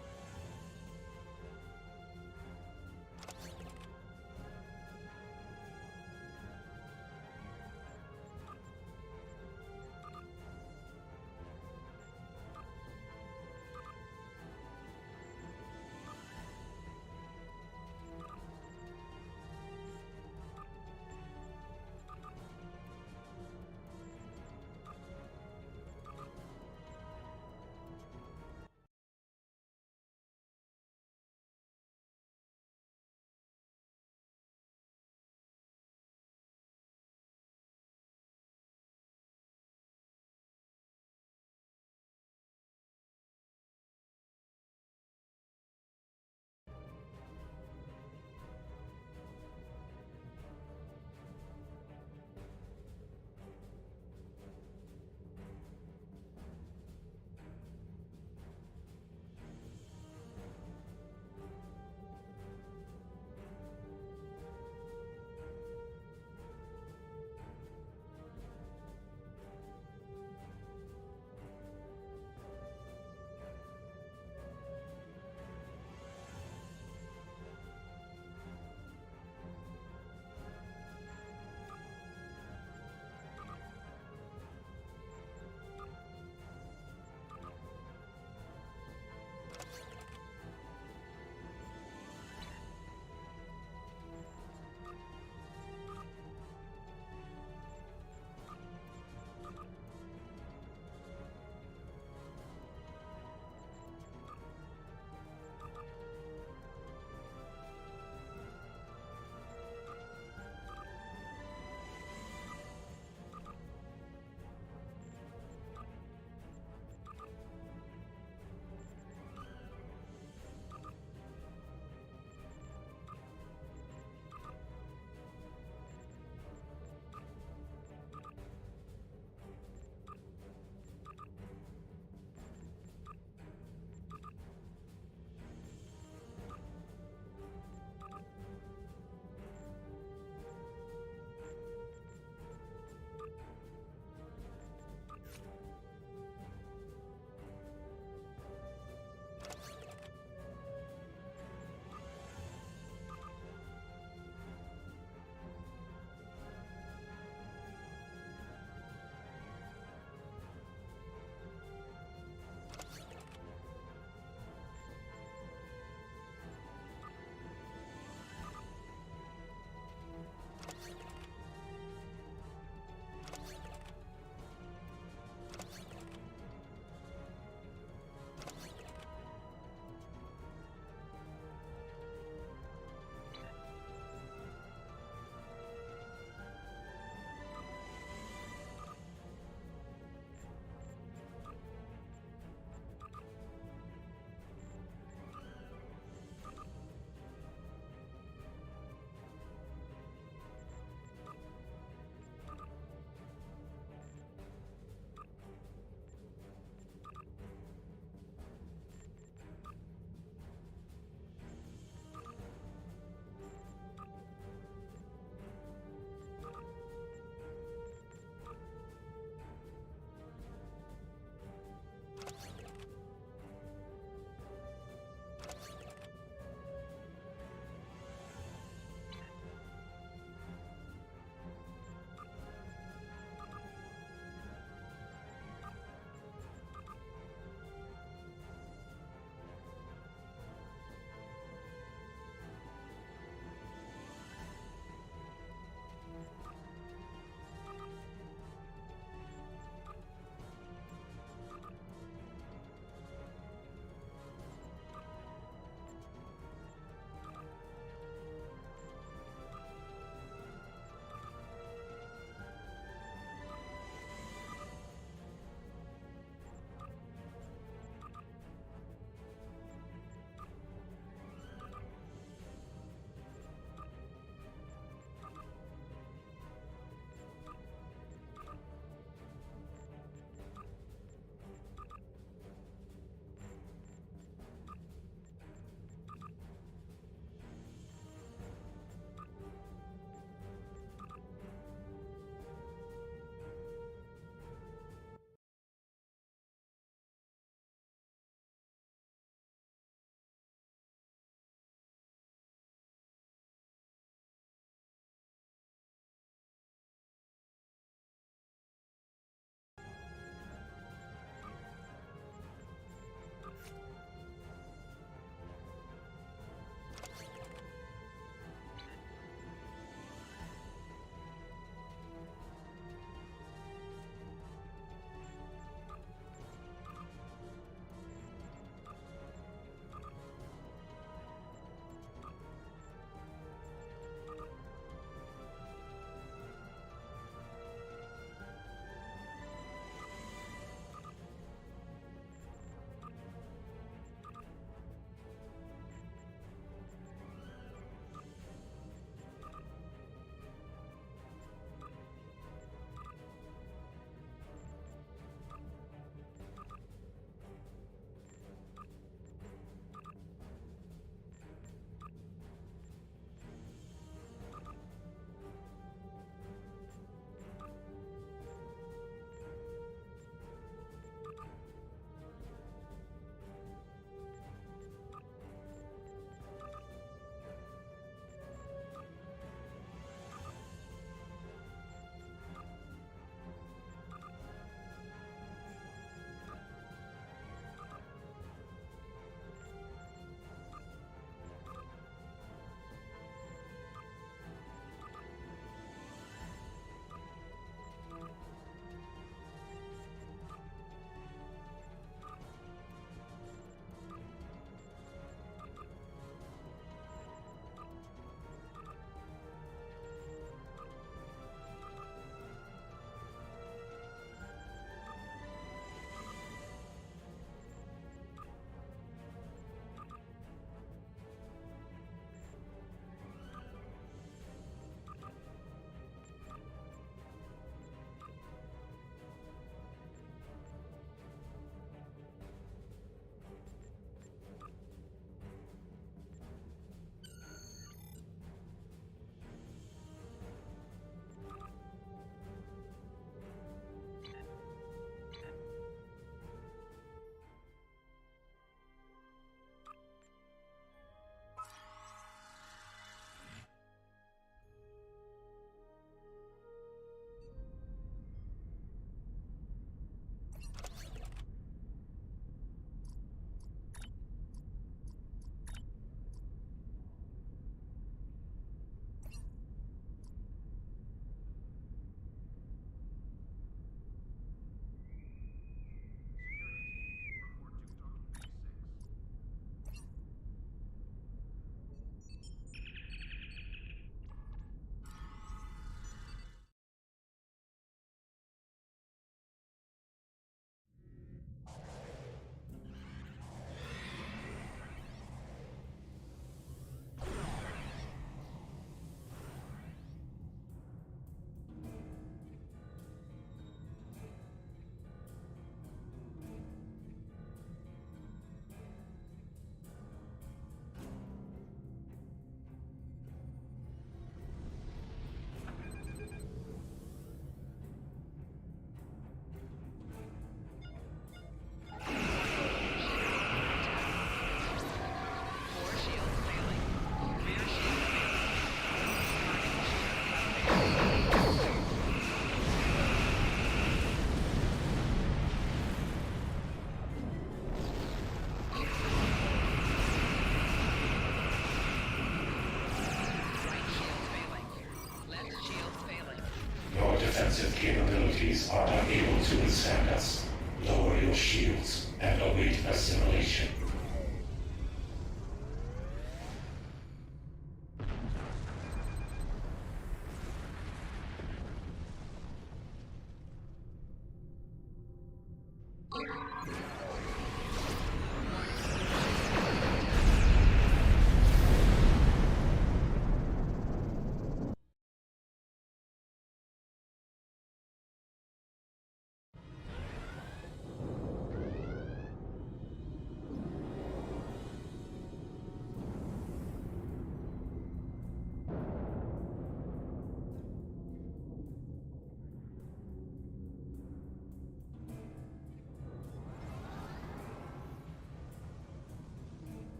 shields and await assimilation.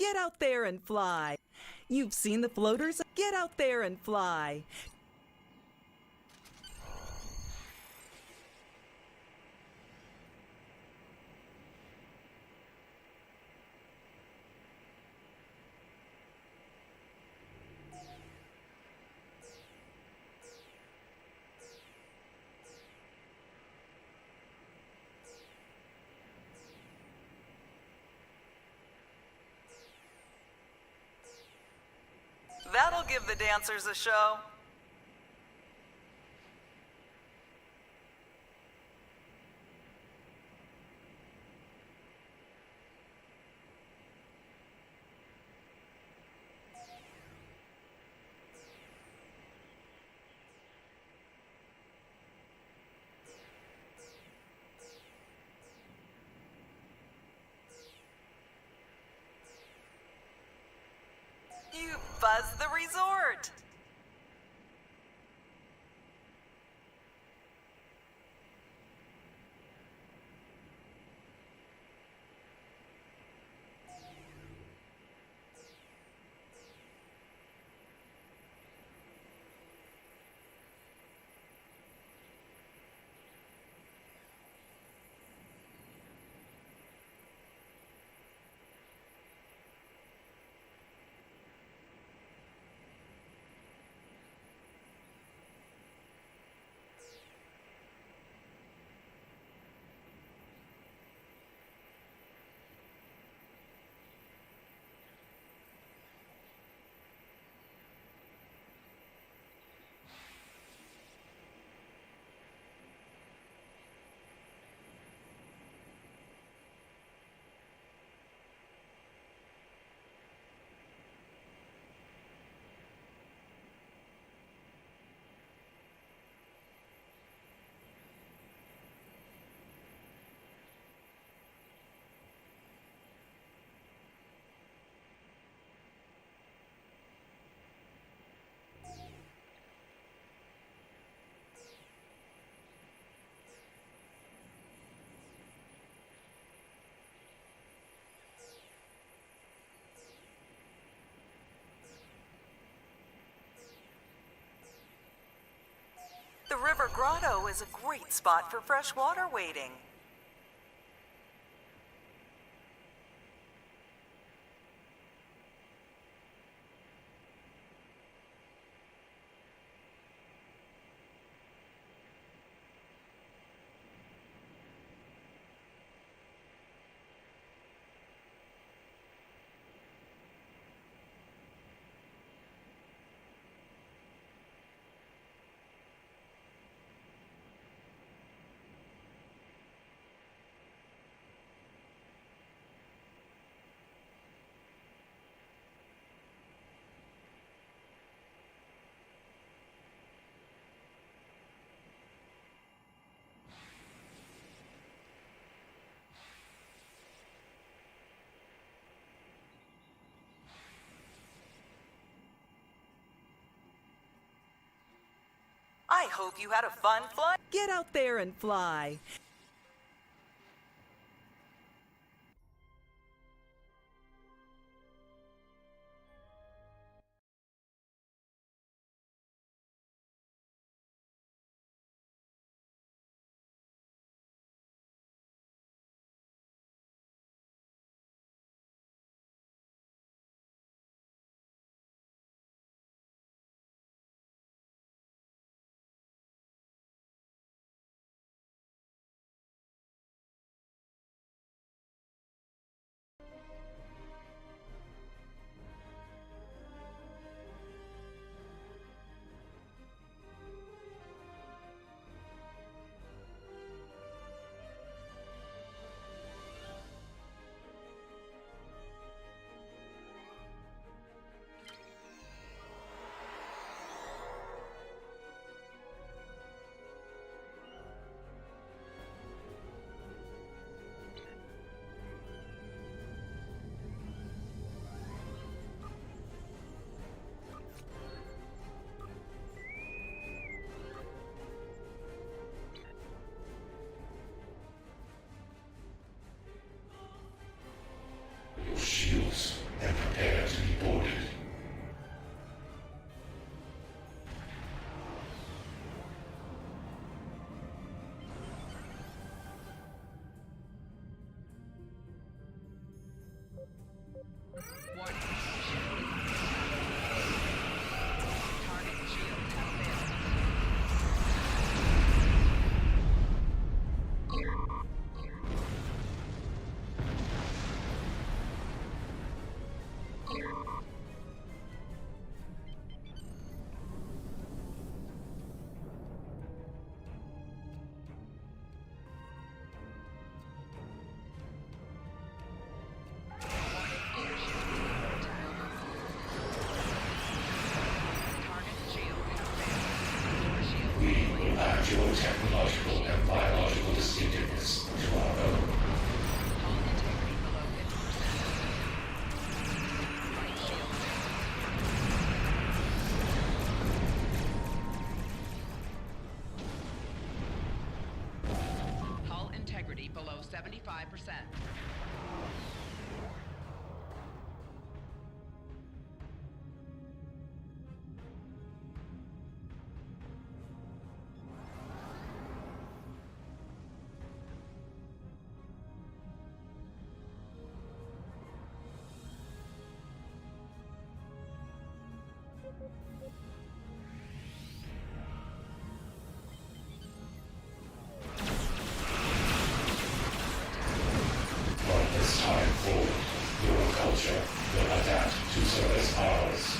Get out there and fly. You've seen the floaters? Get out there and fly. That'll give the dancers a show. You buzzed the resort. The River Grotto is a great spot for freshwater wading. I hope you had a fun flight. Get out there and fly. Your shields and prepare to be boarded. Your technological and biological distinctiveness to our own. Hull integrity below 75%. From this time forward, your culture will adapt to serve as ours.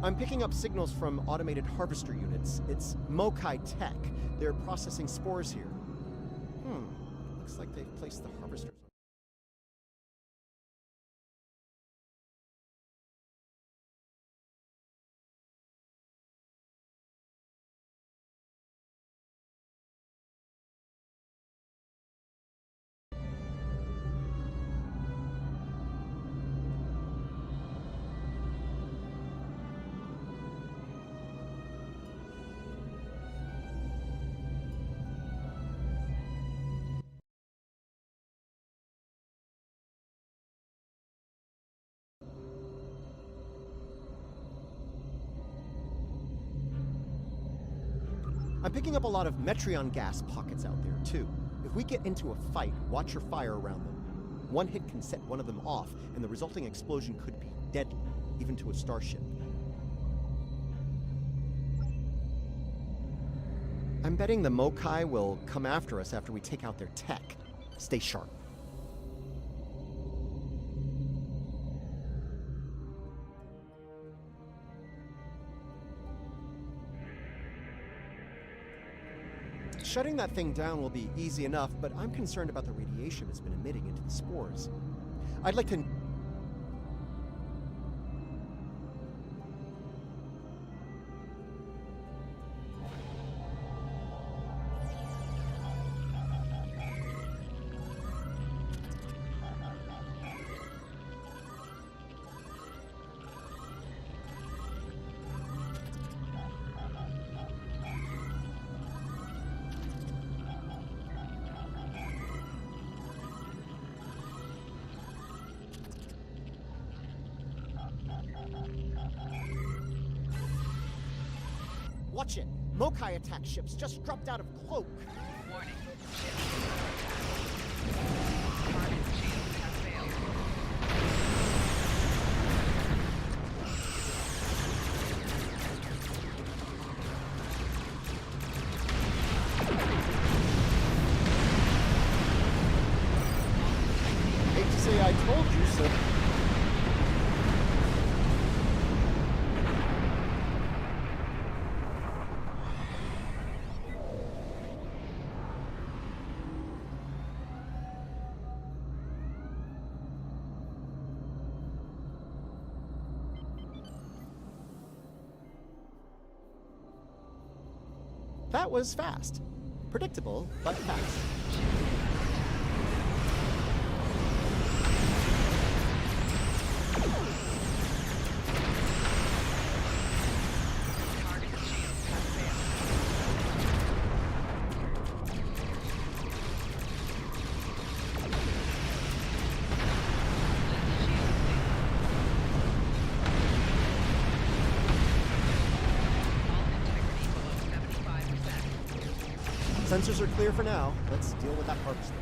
I'm picking up signals from automated harvester units. It's Mokai Tech. They're processing spores here. Looks like they've placed the harvesters. I'm picking up a lot of Metreon gas pockets out there, too. If we get into a fight, watch your fire around them. One hit can set one of them off, and the resulting explosion could be deadly, even to a starship. I'm betting the Mokai will come after us after we take out their tech. Stay sharp. Shutting that thing down will be easy enough, but I'm concerned about the radiation it's been emitting into the spores. I'd like to... Watch it! Mokai attack ships just dropped out of cloak! Warning. Target shield has failed. Hate to say I told you so. That was fast. Predictable, but fast. Sensors are clear for now. Let's deal with that harvester.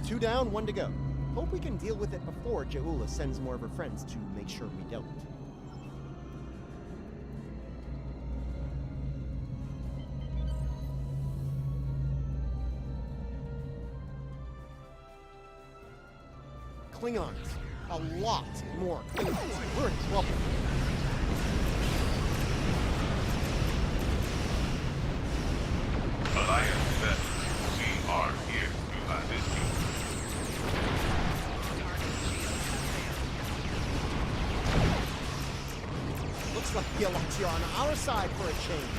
Two down, one to go. Hope we can deal with it before Jaula sends more of her friends to make sure we don't. Klingons. A lot more Klingons. We're in trouble. Alliance set. We are here to assist you. Looks like the Gillocs are on our side for a change.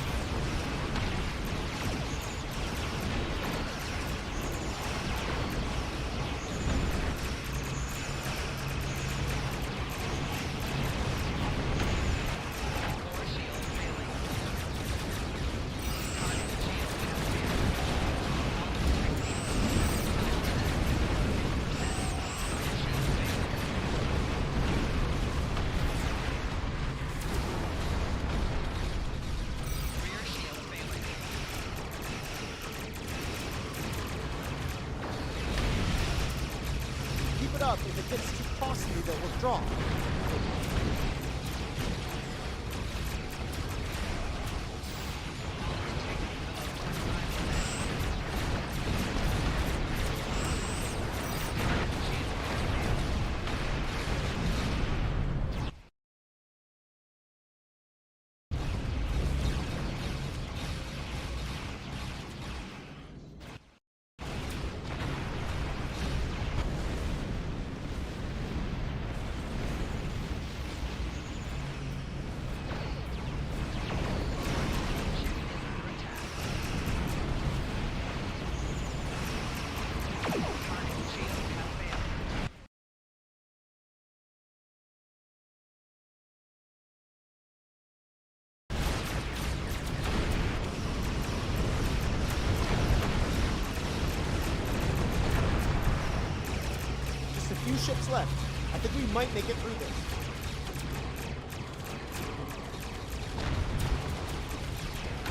up. If it gets too costly, they'll withdraw. Few ships left. I think we might make it through this.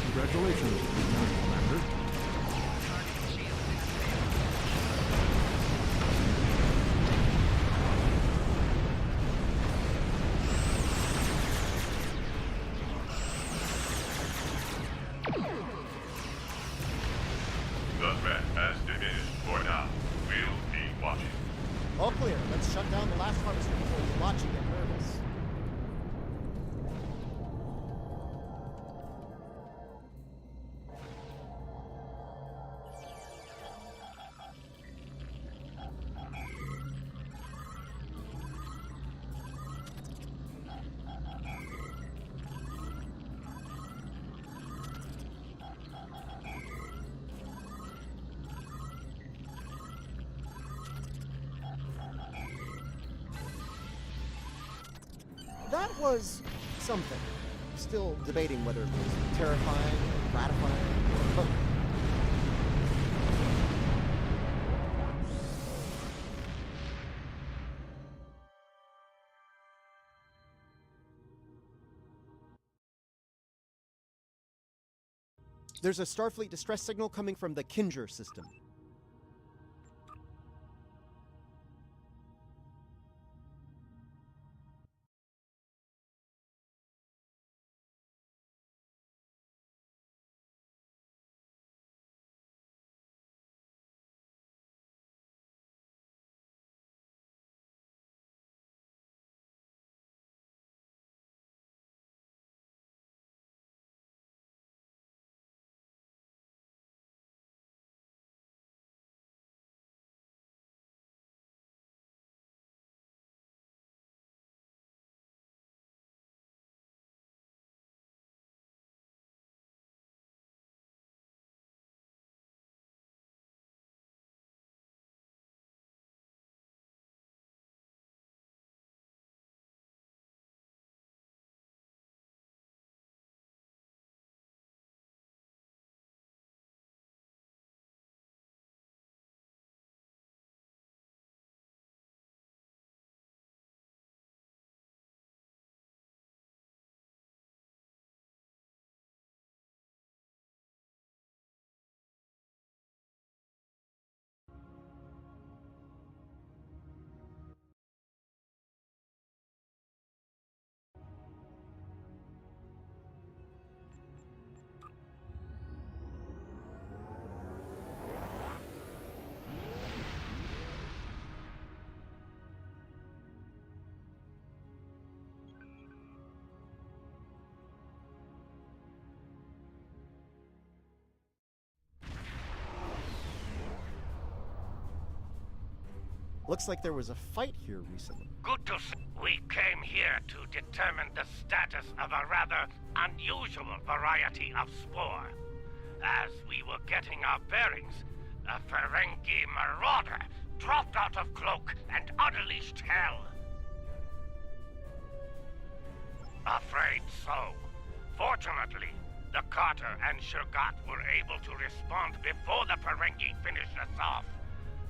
Congratulations, Lieutenant Commander. The threat has diminished for now. We'll be watching. All clear. Let's shut down the last harvester before we watch and get nervous. That was something. Still debating whether it was terrifying or gratifying or... There's a Starfleet distress signal coming from the Kinger system. Looks like there was a fight here recently. Good to see. We came here to determine the status of a rather unusual variety of spore. As we were getting our bearings, a Ferengi marauder dropped out of cloak and unleashed hell. Afraid so. Fortunately, the Carter and Shurgat were able to respond before the Ferengi finished us off.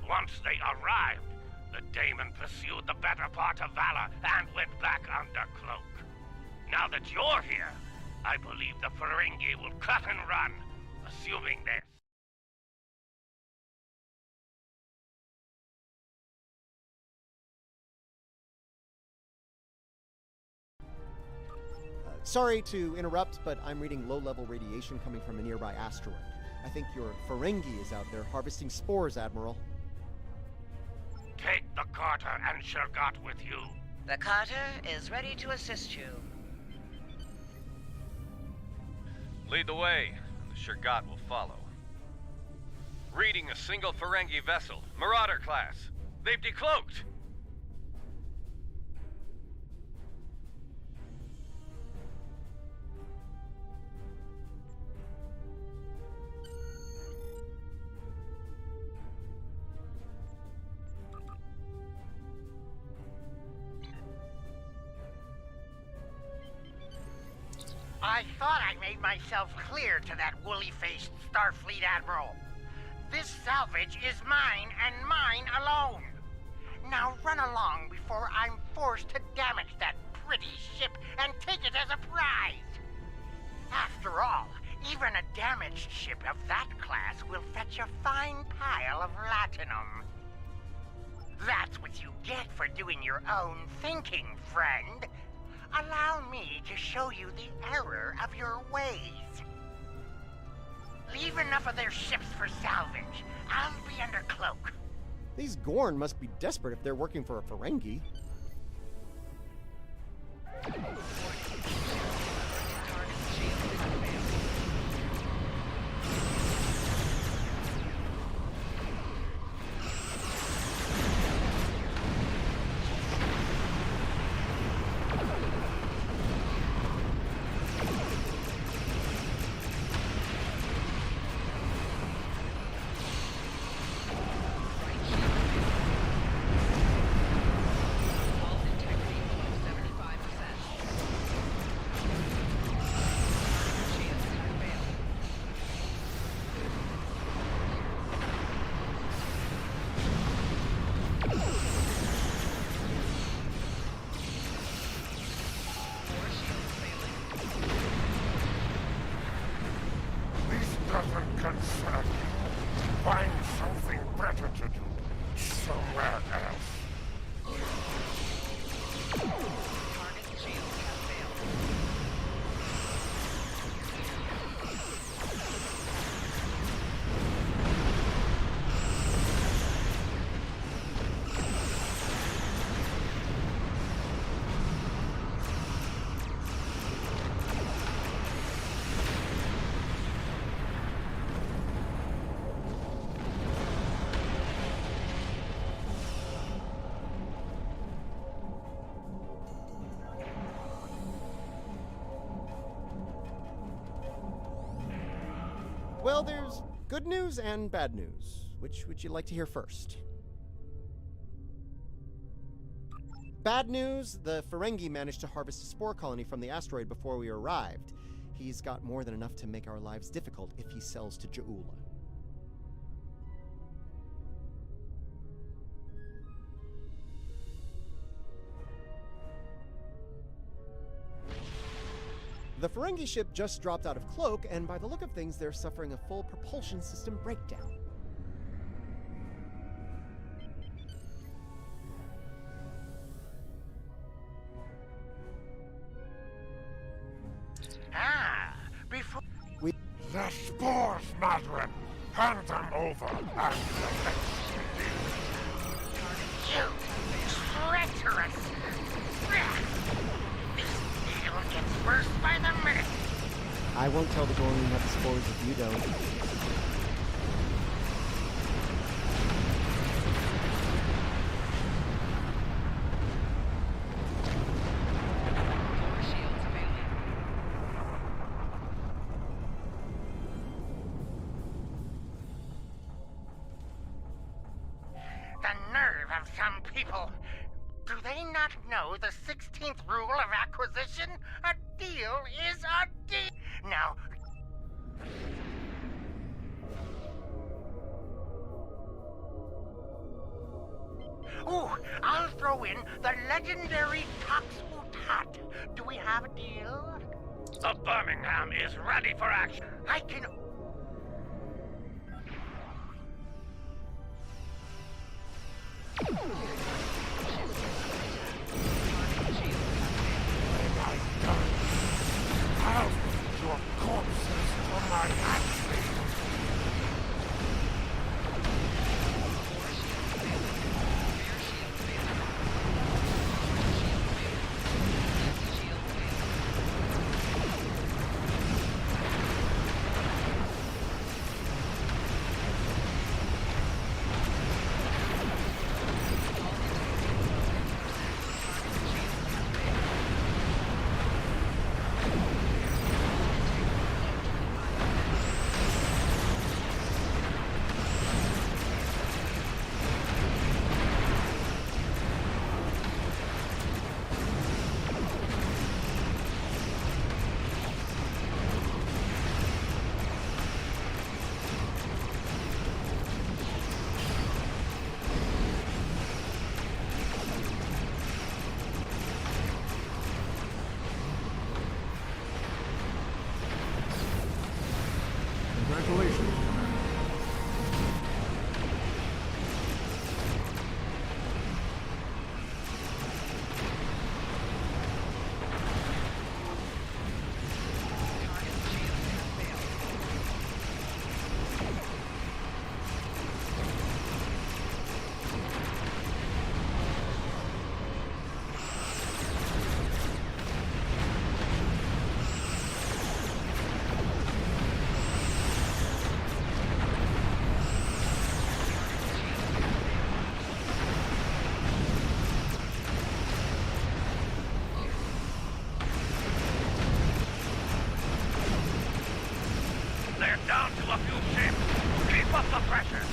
Once they arrived, the Daemon pursued the better part of Valor and went back under cloak. Now that you're here, I believe the Ferengi will cut and run, assuming this. Sorry to interrupt, but I'm reading low-level radiation coming from a nearby asteroid. I think your Ferengi is out there harvesting spores, Admiral. Take the Carter and Shergat with you. The Carter is ready to assist you. Lead the way, and the Shergat will follow. Reading a single Ferengi vessel, Marauder class. They've decloaked! I thought I made myself clear to that woolly-faced Starfleet Admiral. This salvage is mine and mine alone. Now run along before I'm forced to damage that pretty ship and take it as a prize. After all, even a damaged ship of that class will fetch a fine pile of latinum. That's what you get for doing your own thinking, friend. Allow me to show you the error of your ways. Leave enough of their ships for salvage. I'll be under cloak. These Gorn must be desperate if they're working for a Ferengi. Doesn't concern you. Find something better to do somewhere else. Target's shields have failed. Well, there's good news and bad news. Which would you like to hear first? Bad news, the Ferengi managed to harvest a spore colony from the asteroid before we arrived. He's got more than enough to make our lives difficult if he sells to Ja'ula. The Ferengi ship just dropped out of cloak, and by the look of things, they're suffering a full propulsion system breakdown. Before... The spores, Madron! Hand them over and You treacherous! This deal gets worse by the minute. I won't tell the Gorn we have the spores if you don't. The nerve of some people. Do they not know the 16th rule of acquisition? A deal is a deal. Now... Ooh, I'll throw in the legendary Tox Mutat. Do we have a deal? The Birmingham is ready for action. I can... Congratulations, Commander. They're down to a few ships. Keep up the pressure.